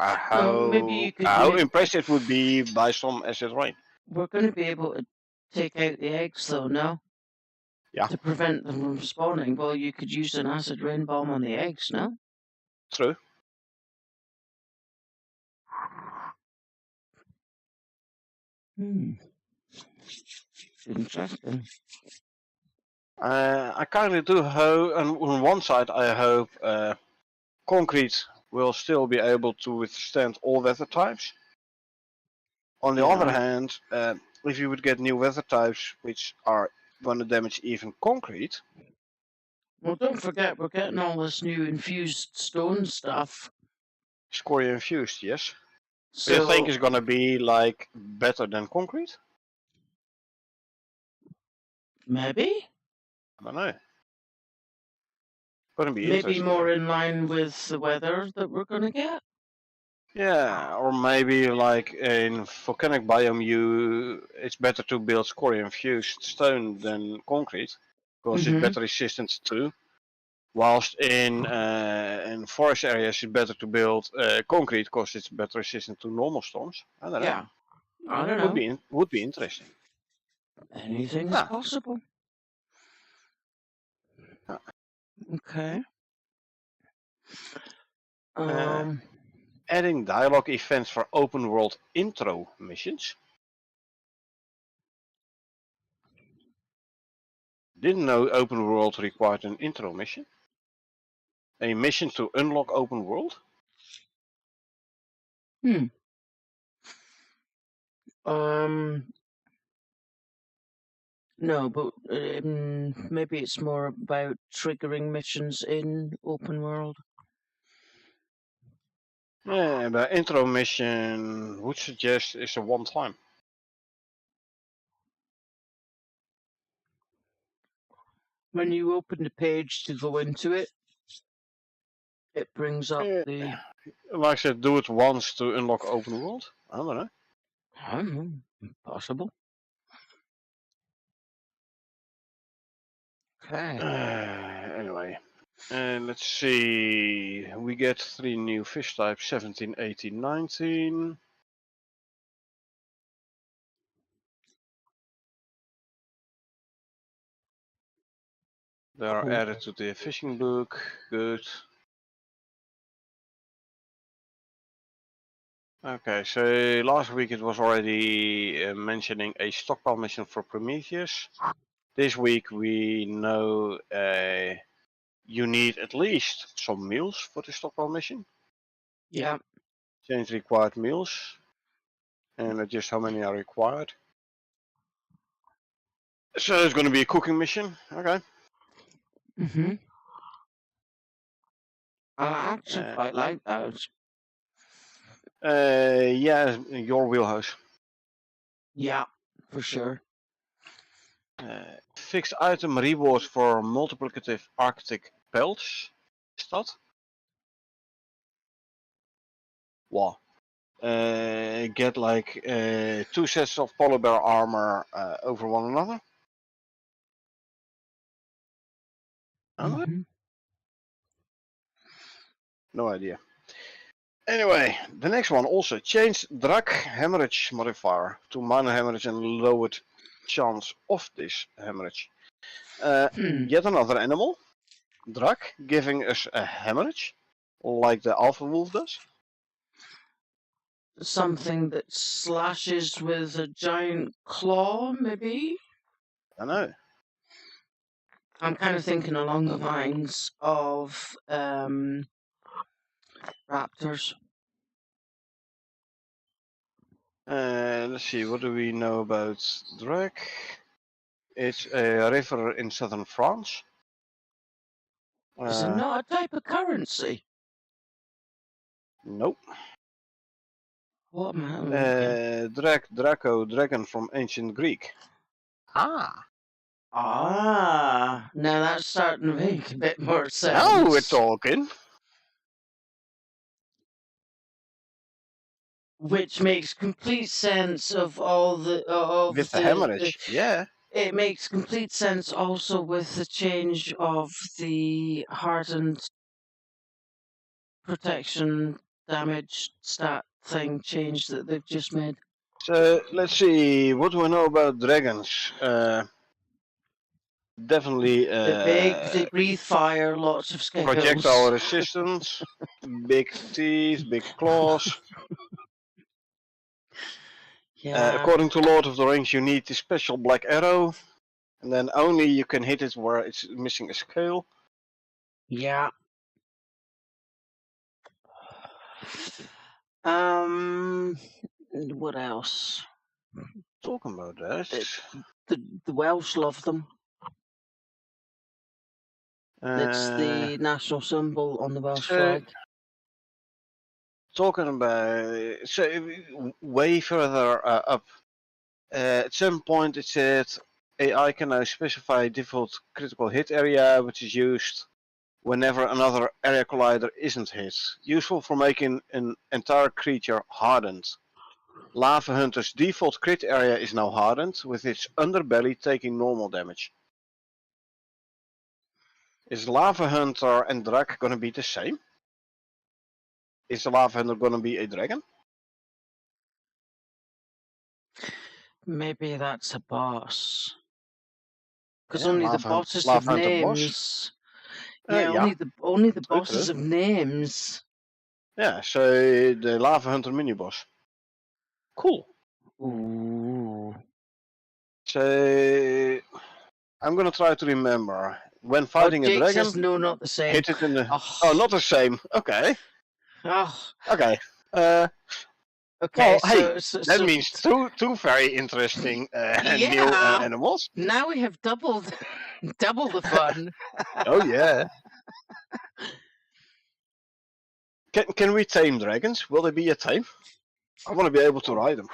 maybe you could how impressed it would be by some acid rain. We're going to be able to take out the eggs, though, no? Yeah. To prevent them from spawning. Well, you could use an acid rain bomb on the eggs, no? True. Interesting. I kind of do hope, and on one side I hope concrete will still be able to withstand all weather types. On the other hand, if you would get new weather types which are going to damage even concrete. Well, don't forget, we're getting all this new infused stone stuff. Scoria infused, yes. So Do you think it's going to be like better than concrete? Maybe? I don't know. Going to be maybe interesting. more in line with the weather that we're going to get? Yeah, or maybe like in volcanic biome, it's better to build scoria infused stone than concrete because it's better resistant to. Whilst in forest areas, it's better to build concrete because it's better resistant to normal storms. I don't know. Yeah, I don't know. Would be interesting. Anything is possible. Okay. Adding dialogue events for open world intro missions. Didn't know open world required an intro mission. A mission to unlock open world? No, but maybe it's more about triggering missions in open world. Yeah, the intro mission would suggest is a one time. When you open the page to go into it, it brings up the... Like I said, do it once to unlock open world? I don't know. I don't know. Possible. Okay. Anyway, let's see. We get 3 new fish types, 17, 18, 19. They are added to the fishing book. Good. Okay, so last week it was already mentioning a stockpile mission for Prometheus. This week we know you need at least some meals for the stockpile mission. Yeah. Change required meals, and just how many are required. So it's going to be a cooking mission. Okay. Mm-hmm. I actually Uh, quite like those. yeah, your wheelhouse. Yeah, for sure. Fixed item rewards for multiplicative Arctic pelts. Is that? Wow. Get like 2 sets of polar bear armor over one another. Mm-hmm. No idea. Anyway, the next one also changed drag hemorrhage modifier to minor hemorrhage and lowered chance of this hemorrhage. Yet another animal, drag, giving us a hemorrhage, like the alpha wolf does. Something that slashes with a giant claw, maybe? I know. I'm kind of thinking along the lines of raptors. Let's see, what do we know about drag? It's a river in southern France. Is it not a type of currency? Nope. What am I looking? Draco, dragon from ancient Greek. Ah. Ah, now that's starting to make a bit more sense. Now we're talking. Which makes complete sense of all the With the hemorrhage, yeah. It makes complete sense also with the change of the hardened protection damage stat thing change that they've just made. So let's see, what do I know about dragons? Definitely They're big, they breathe fire, lots of scales. projectile resistance, big teeth, big claws. Yeah. According to Lord of the Rings, you need the special black arrow, and then only you can hit it where it's missing a scale. Yeah. What else? Talking about that. The Welsh love them. It's the national symbol on the Welsh flag. Talking about way further up. At some point it said AI can now specify default critical hit area, which is used whenever another area collider isn't hit. Useful for making an entire creature hardened. Lava Hunter's default crit area is now hardened, with its underbelly taking normal damage. Is Lava Hunter and Drag gonna be the same? Is the Lava Hunter gonna be a dragon? Maybe that's a boss. Because Yeah, only the Lava bosses Lava have Hunter boss. names. Yeah, only the true, bosses true. have names. Yeah, so the Lava Hunter mini boss. Cool. Ooh. So I'm gonna try to remember when fighting a Jake dragon. says no, not the same. Hit it in the. Oh, not the same. Okay. Oh. Okay. Okay. Well, hey, that means two very interesting new animals. Now we have double the fun. Oh yeah. Can we tame dragons? Will they be a tame? I want to be able to ride them.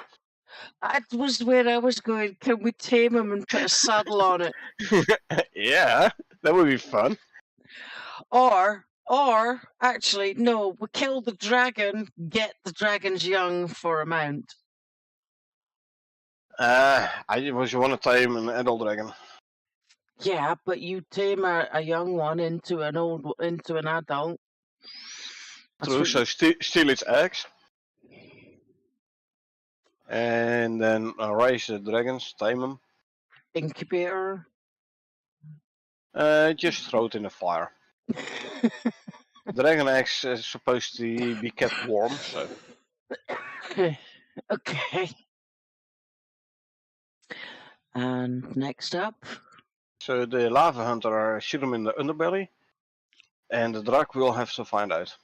That was where I was going. Can we tame him and put a saddle on it? Yeah, that would be fun. Or actually, no, we kill the dragon, get the dragon's young for a mount. I was want to tame an adult dragon. Yeah, but you tame a young one into an adult. True. So steal its eggs, and then raise the dragons, tame them. Incubator. Just throw it in the fire. Dragon eggs is supposed to be kept warm, so. Okay. And next up, So the lava hunter shoot him in the underbelly, and the drug will have to find out.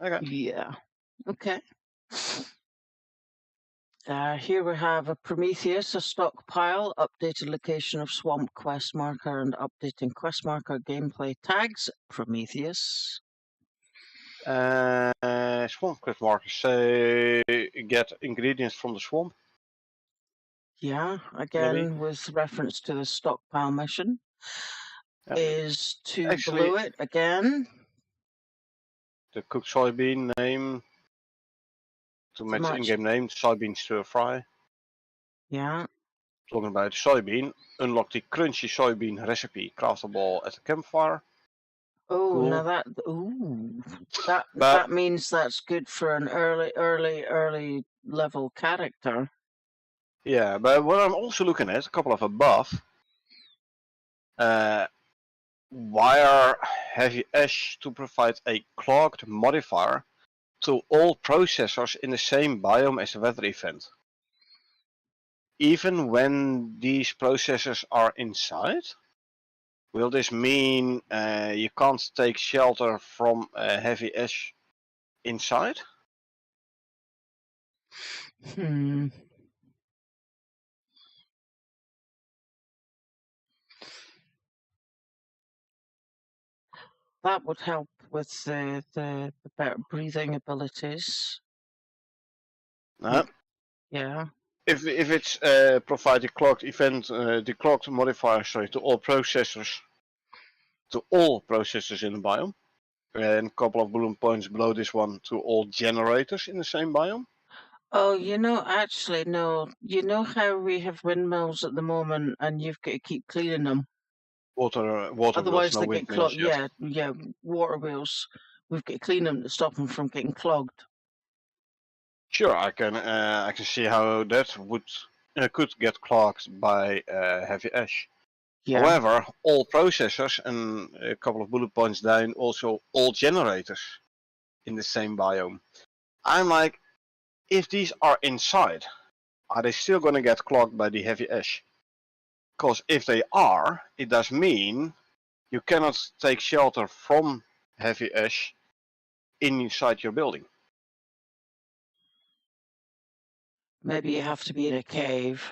Okay. yeah. Okay. Here we have a Prometheus, a stockpile, updated location of swamp quest marker, and updating quest marker gameplay tags. Prometheus. Swamp quest markers say get ingredients from the swamp. Yeah, Maybe. again with reference to the stockpile mission. Yeah. Is to Actually, blow it again. the cooked soybean name to match match- in-game name, soybean stir fry. Yeah. Talking about soybean, unlock the crunchy soybean recipe craftable at the campfire. Oh, Cool. now that But that means that's good for an early level character. yeah, but what I'm also looking at, a couple of above, wire heavy ash to provide a clogged modifier to all processors in the same biome as the weather event. Even when these processors are inside? Will this mean you can't take shelter from heavy ash inside? That would help with the better breathing abilities. No. Yeah. If it's provide the clogged event, the clogged modifier, sorry, to all processors in the biome, and a couple of balloon points below this one to all generators in the same biome. Oh, actually, no. You know how we have windmills at the moment, and you've got to keep cleaning them. Water wheels, Otherwise, no they get windmills clogged. yet. Yeah, water wheels. We've got to clean them to stop them from getting clogged. Sure, I can see how that would could get clogged by heavy ash. Yeah. However, all processors and a couple of bullet points down, also all generators in the same biome. I'm like, if these are inside, are they still going to get clogged by the heavy ash? Because if they are, it does mean you cannot take shelter from heavy ash inside your building. Maybe you have to be in a cave.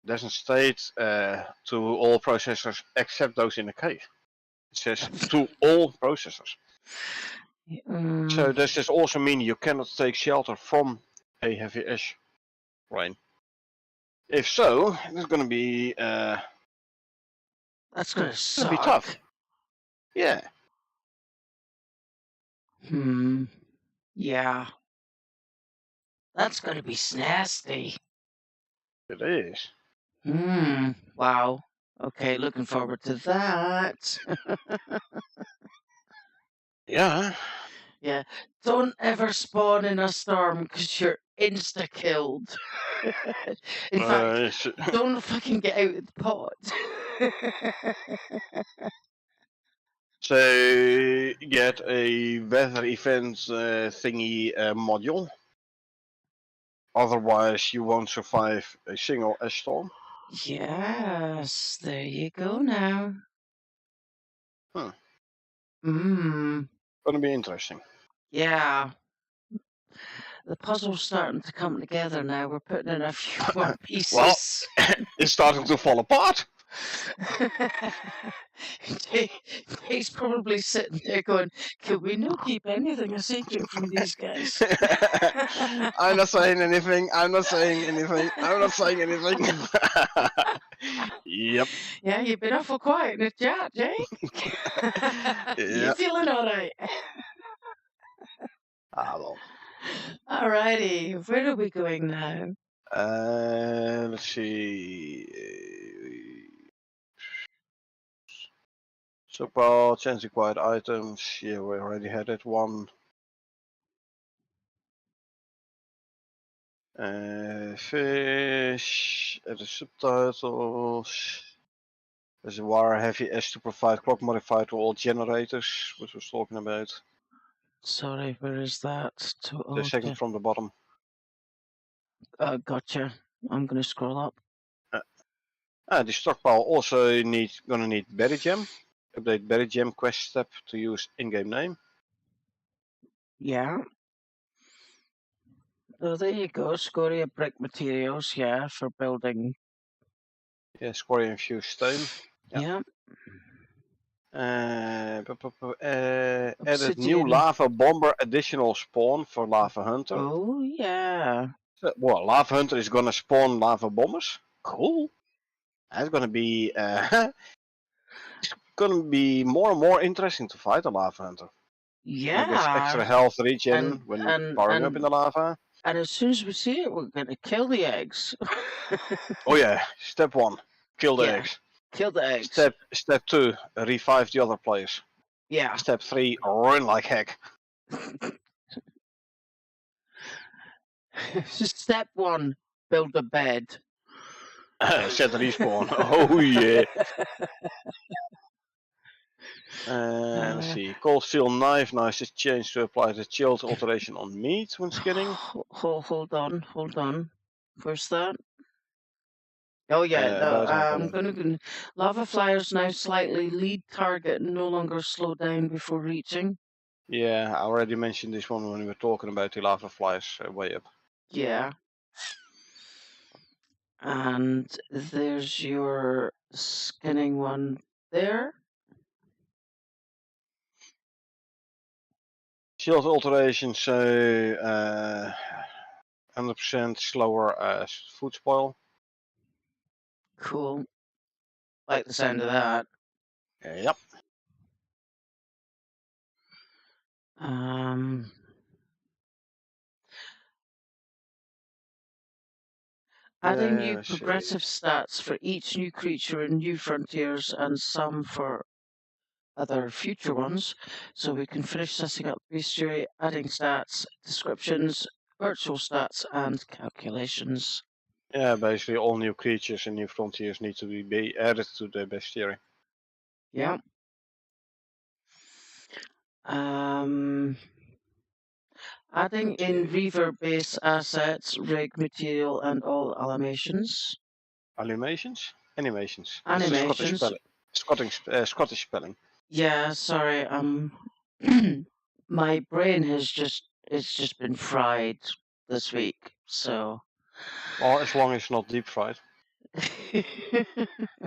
Doesn't state to all processors except those in the cave. It says to all processors. So does this also mean you cannot take shelter from a heavy ash rain? If so, it's going to be That's gonna suck. be tough. Yeah. Yeah. That's gonna be nasty. It is. Wow. Okay, looking forward to that. Yeah. Yeah. Don't ever spawn in a storm because you're insta killed. In fact, don't fucking get out of the pot. So get a weather event thingy module. Otherwise, you won't survive a single ash storm. Yes, there you go now. Gonna be interesting. Yeah. The puzzle's starting to come together now. We're putting in a few more pieces. Well, it's starting to fall apart. He's probably sitting there going, "Can we not keep anything a secret from these guys?" I'm not saying anything. I'm not saying anything. Yep. Yeah, you've been awful quiet in the chat, Jake. You feeling all right? Well. Alrighty, where are we going now? Let's see. Stockpile, change required items. Yeah, we already had that one. Fish, add the subtitles. There's a wire heavy ash to provide clock modifier to all generators, which was talking about. Sorry, where is that? The second from the bottom. Gotcha. I'm gonna scroll up. The stockpile also gonna need berry gem. Update berry gem quest step to use in-game name. Yeah. Oh, there you go. Scoria brick materials, yeah, for building. Yeah, scoria infused stone. Yeah. Added new Obsidian. lava bomber additional spawn for lava hunter. Oh, yeah. Well, lava hunter is gonna spawn lava bombers. Cool. That's gonna be it's gonna be more and more interesting to fight a lava hunter. And it gets extra Yeah. health regen And when powering up in the lava. and as soon as we see it, we're gonna kill the eggs. Oh yeah, step 1, kill the Yeah. eggs. Kill the eggs. Step 2, revive the other players. Yeah. Step 3, run like heck. Step 1, build a bed. Set respawn. Oh yeah. Let's see. Cold steel knife. Nice is changed to apply the chilled alteration on meat when skinning. Hold on. Where's that? Oh yeah, About I'm gonna lava flyers now slightly lead target and no longer slow down before reaching. Yeah, I already mentioned this one when we were talking about the lava flies way up. Yeah. And there's your skinning one there. Shield alteration, so 100% slower food spoil. Cool. Like the sound of that. Yep. Adding new Let's see. progressive stats for each new creature in New Frontiers and some for other future ones, so we can finish setting up bestiary, adding stats, descriptions, virtual stats, and calculations. Yeah, basically all new creatures in New Frontiers need to be added to the bestiary. Yeah. Adding in Reaver base assets, rig material, and all animations. Animations? Animations. Animations. Scottish spelling. Yeah, sorry. My brain has just been fried this week, so. Well, as long as it's not deep fried.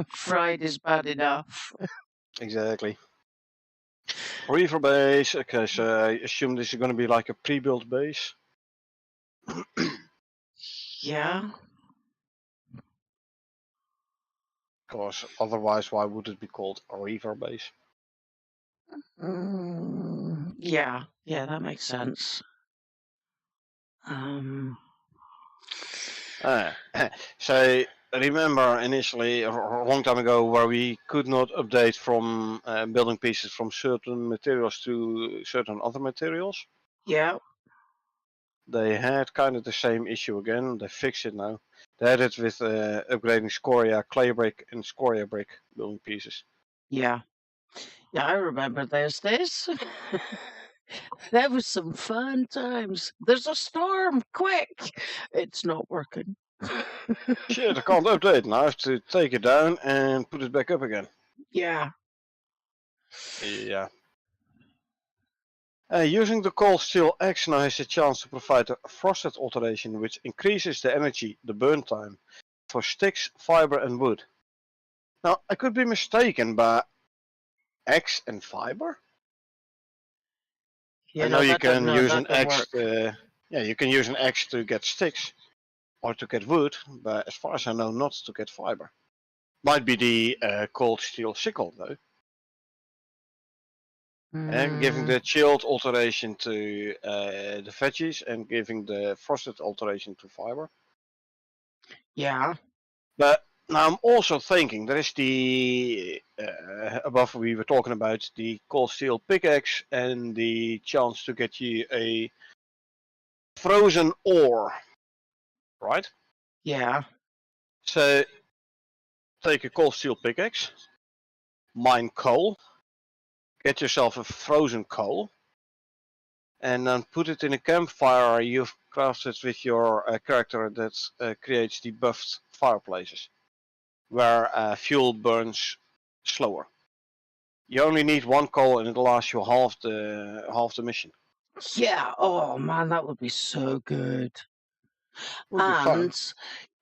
Fried is bad enough. Exactly. Reaver base. Okay, so I assume this is going to be like a pre-built base. Yeah. Because otherwise, why would it be called a Reaver base? Yeah, that makes sense. So remember initially a long time ago where we could not update from building pieces from certain materials to certain other materials? Yeah. They had kind of the same issue again. They fixed it now. They had it with upgrading scoria clay brick and scoria brick building pieces. Yeah, I remember those days. That was some fun times. There's a storm, quick! It's not working. Shit, I can't update now. I have to take it down and put it back up again. Yeah. Yeah. Using the cold steel axe now has a chance to provide a frosted alteration which increases the energy, the burn time, for sticks, fiber and wood. Now, I could be mistaken, but axe and fiber? I know you can use an axe you can use an axe to get sticks or to get wood, but as far as I know, not to get fiber. Might be the cold steel sickle though. And giving the chilled alteration to the veggies and giving the frosted alteration to fiber. Yeah. But now I'm also thinking there is the above we were talking about the cold steel pickaxe and the chance to get you a frozen ore, right? Yeah. So take a cold steel pickaxe, mine coal, get yourself a frozen coal, and then put it in a campfire you've crafted with your character that creates the buffed fireplaces, where fuel burns slower. You only need one coal and it'll last you half the mission. Yeah. Oh man, that would be so good. Would be fun.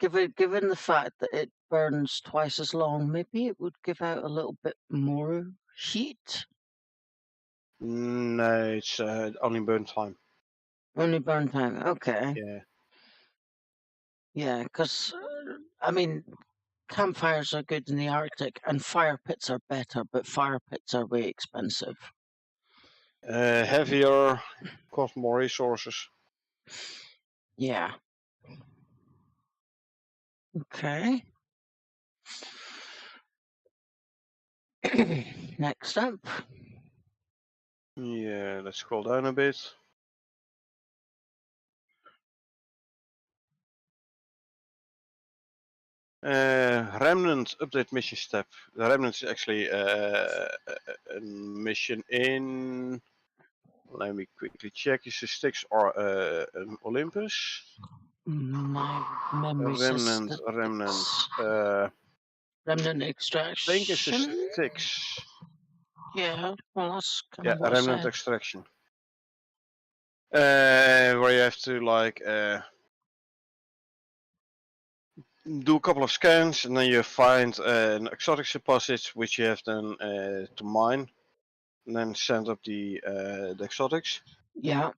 And given the fact that it burns twice as long, maybe it would give out a little bit more heat. No, it's only burn time. Only burn time. Okay. Yeah. Yeah, because I mean, campfires are good in the Arctic, and fire pits are better, but fire pits are way expensive. Heavier, cost more resources. Yeah. Okay. Next up. Yeah, let's scroll down a bit. Remnant update mission step. The Remnant is actually a mission in. Let me quickly check. Is the Styx or an Olympus? My memory says Remnant, that Remnant. it's I remnant think it's a extraction. Styx. Yeah, well, that's kind Yeah, of what I Remnant said. extraction. Where you have to like do a couple of scans and then you find an exotic deposit which you have then to mine and then send up the exotics. Yeah.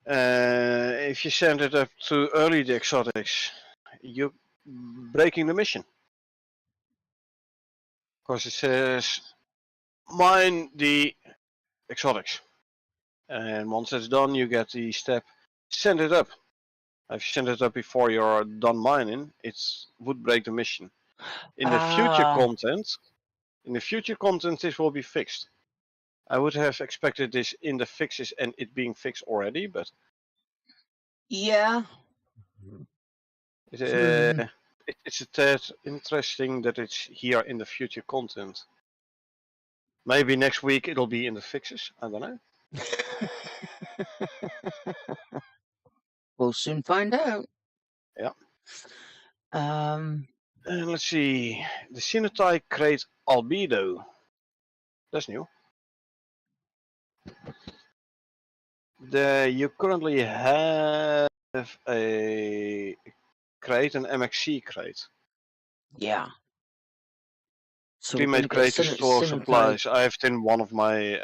If you send it up too early, the exotics, you're breaking the mission. Because it says mine the exotics. And once it's done, you get the step send it up. If you send it up before you're done mining, it would break the mission. In the future content, this will be fixed. I would have expected this in the fixes and it being fixed already, but Yeah. it's a tad interesting that it's here in the future content. Maybe next week it'll be in the fixes. I don't know. We'll soon find out. Yeah. Um. And let's see. The Cinetype crate albedo. That's new. You currently have a crate, an MXC crate. Yeah. So we're Teammate gonna get crate to store Cinetype. supplies. I have it in one of my.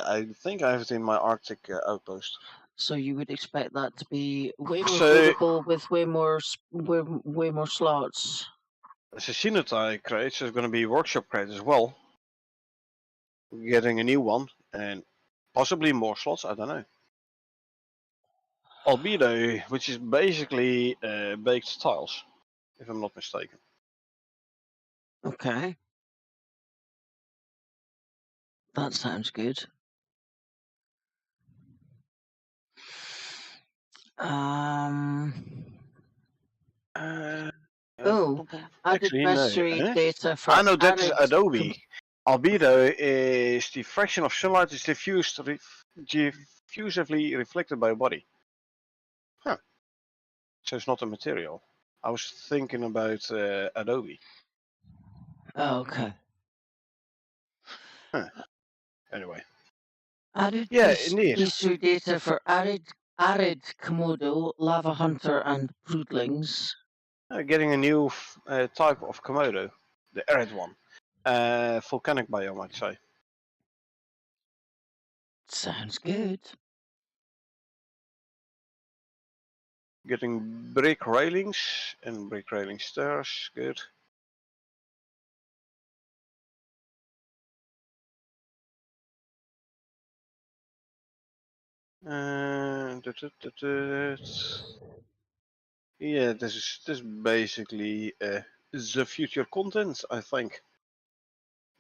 I think I have it in my Arctic outpost. So you would expect that to be way more So available with way more slots. it's a Cinetype crate, so it's going to be workshop crate as well. We're getting a new one and possibly more slots. I don't know. Albedo, which is basically baked tiles, if I'm not mistaken. Okay. That sounds good. Um. Oh, added Actually, no. mastery data for I know that is added. Adobe. Albedo is the fraction of sunlight is diffusively reflected by a body. Huh. So it's not a material. I was thinking about Adobe. Oh, okay. Huh. Anyway. Added Yeah, indeed. mastery data for arid Komodo, Lava Hunter, and Broodlings. Getting a new type of Komodo, the arid one. Volcanic biome, I'd say. Sounds good. Getting brick railings and brick railing stairs, good. Yeah, this is basically the future content, I think.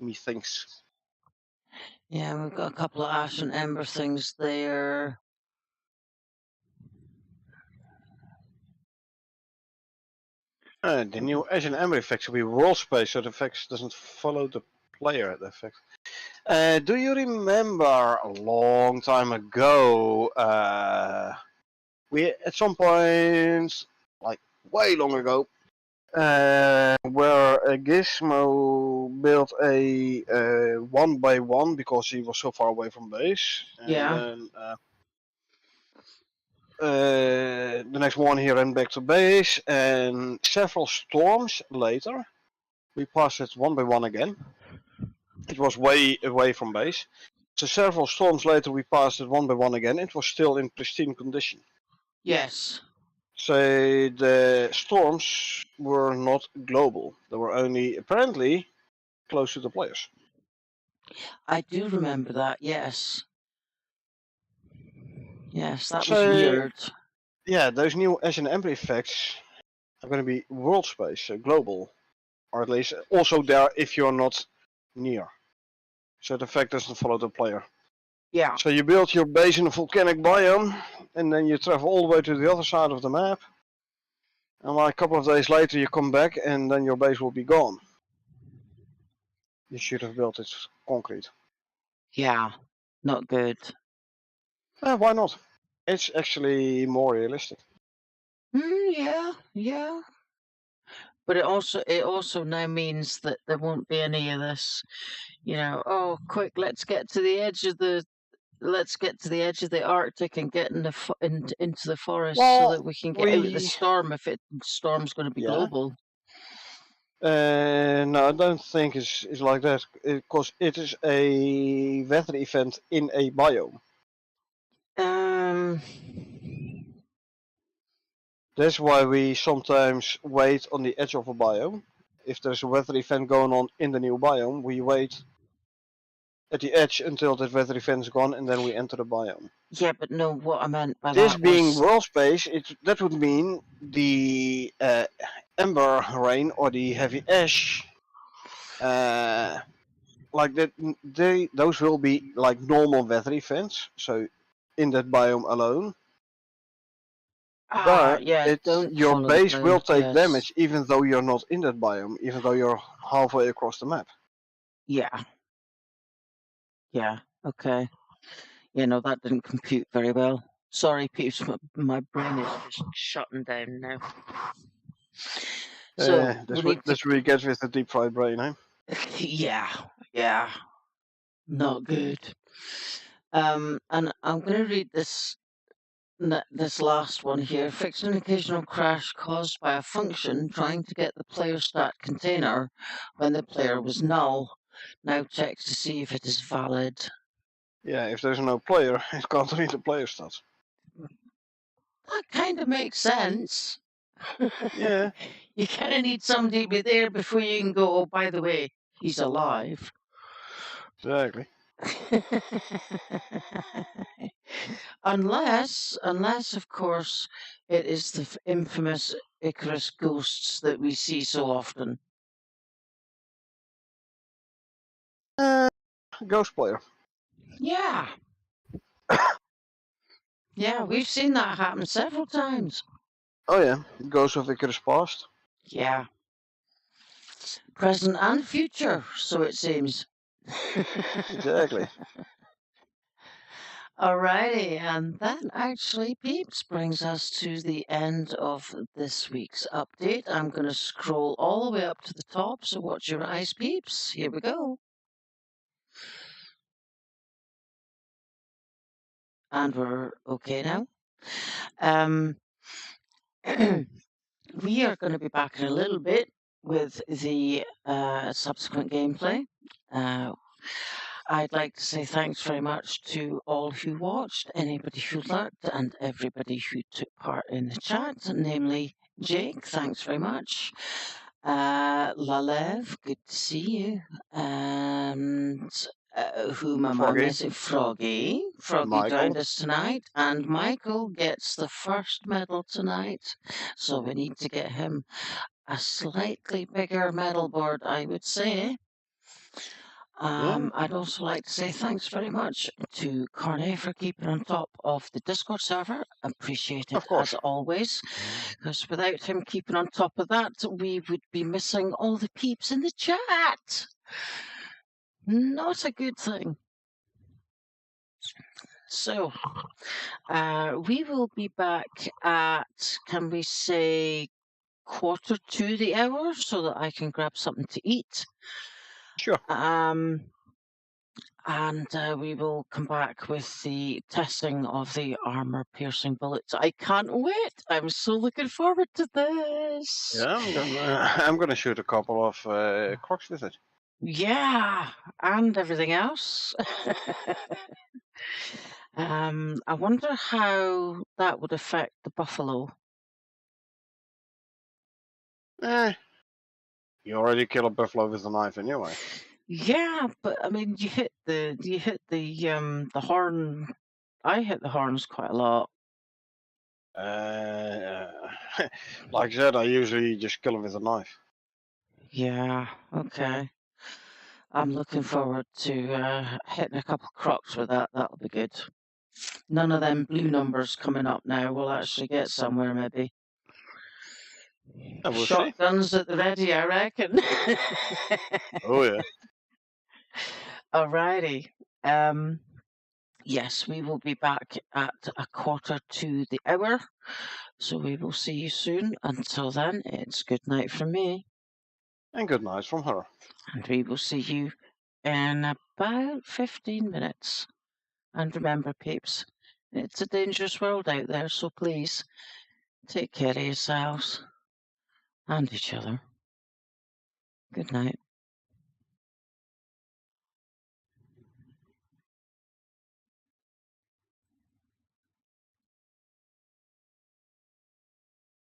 Methinks. Yeah, we've got a couple of ash and ember things there. The new Ash and Ember effects will be world space, so the effects doesn't follow the player effect. Do you remember a long time ago? We at some point, like way long ago, where Gizmo built a 1x1 because he was so far away from base, and Yeah. then the next morning he ran back to base, and several storms later, we passed it 1x1 again. It was way away from base. So several storms later, we passed it 1x1 again. It was still in pristine condition. Yes. So the storms were not global. They were only apparently close to the players. I do remember that, yes. Yes, that was So weird. yeah, those new S&M effects are going to be world space, so global, or at least also there if you're not near. So the effect doesn't follow the player. Yeah. So you build your base in a volcanic biome, and then you travel all the way to the other side of the map. And like a couple of days later, you come back, and then your base will be gone. You should have built it concrete. Yeah. Not good. Why not? It's actually more realistic. Yeah, yeah. But it also now means that there won't be any of this, oh, quick, let's get to the edge of the Arctic and get into the forest so that we can get out of the storm if storm's going to be global. No, I don't think it's like that, because it is a weather event in a biome. That's why we sometimes wait on the edge of a biome. If there's a weather event going on in the new biome, we wait at the edge until that weather event is gone, and then we enter the biome. Yeah, but no, what I meant by this that being was... world space, that would mean the ember rain or the heavy ash, like that. Those will be like normal weather events. So in that biome alone. But yeah, your base will take damage even though you're not in that biome, even though you're halfway across the map. Yeah. Yeah, okay. Yeah, no, that didn't compute very well. Sorry, Peeps, my brain is just shutting down now. So that's where you get with the deep fried brain, eh? Yeah. Not good. And I'm going to read this last one here. Fixed an occasional crash caused by a function trying to get the player stat container when the player was null. Now checks to see if it is valid. Yeah, if there's no player, it can't read the player stats. That kind of makes sense. Yeah. You kind of need somebody to be there before you can go, oh, by the way, he's alive. Exactly. unless, of course, it is the infamous Icarus ghosts that we see so often. Ghost player. Yeah. Yeah, we've seen that happen several times. Oh yeah, Ghost of Icarus past. Yeah. Present and future, so it seems. Exactly. Alrighty, and that actually, Peeps, brings us to the end of this week's update. I'm going to scroll all the way up to the top, so watch your eyes, Peeps. Here we go. And we're okay now. We are going to be back in a little bit with the subsequent gameplay. I'd like to say thanks very much to all who watched, anybody who lurked, and everybody who took part in the chat, namely Jake, thanks very much. Lalev, good to see you. And whom am I missing? Froggy. Froggy joined us tonight, and Michael gets the first medal tonight, so we need to get him a slightly bigger medal board, I would say. I'd also like to say thanks very much to Cornet for keeping on top of the Discord server. Appreciate it as always, because without him keeping on top of that, we would be missing all the peeps in the chat. not a good thing. So, we will be back at, can we say, 1:45 so that I can grab something to eat. Sure. And we will come back with the testing of the armor-piercing bullets. I can't wait! I'm so looking forward to this! Yeah, I'm gonna shoot a couple of crocs with it. Yeah, and everything else. I wonder how that would affect the buffalo. You already killed a buffalo with a knife anyway. Yeah, but I mean, you hit the horn. I hit the horns quite a lot. Like I said, I usually just kill them with a knife. Yeah, okay. I'm looking forward to hitting a couple crocs with that. That'll be good. None of them blue numbers coming up now. We'll actually get somewhere, maybe. And we'll see. Shotguns at the ready, I reckon. Oh yeah. Alrighty. Yes, we will be back at 1:45. So we will see you soon. Until then, it's good night from me. And good night from her. And we will see you in about 15 minutes. And remember, peeps, it's a dangerous world out there, so please take care of yourselves and each other. Good night.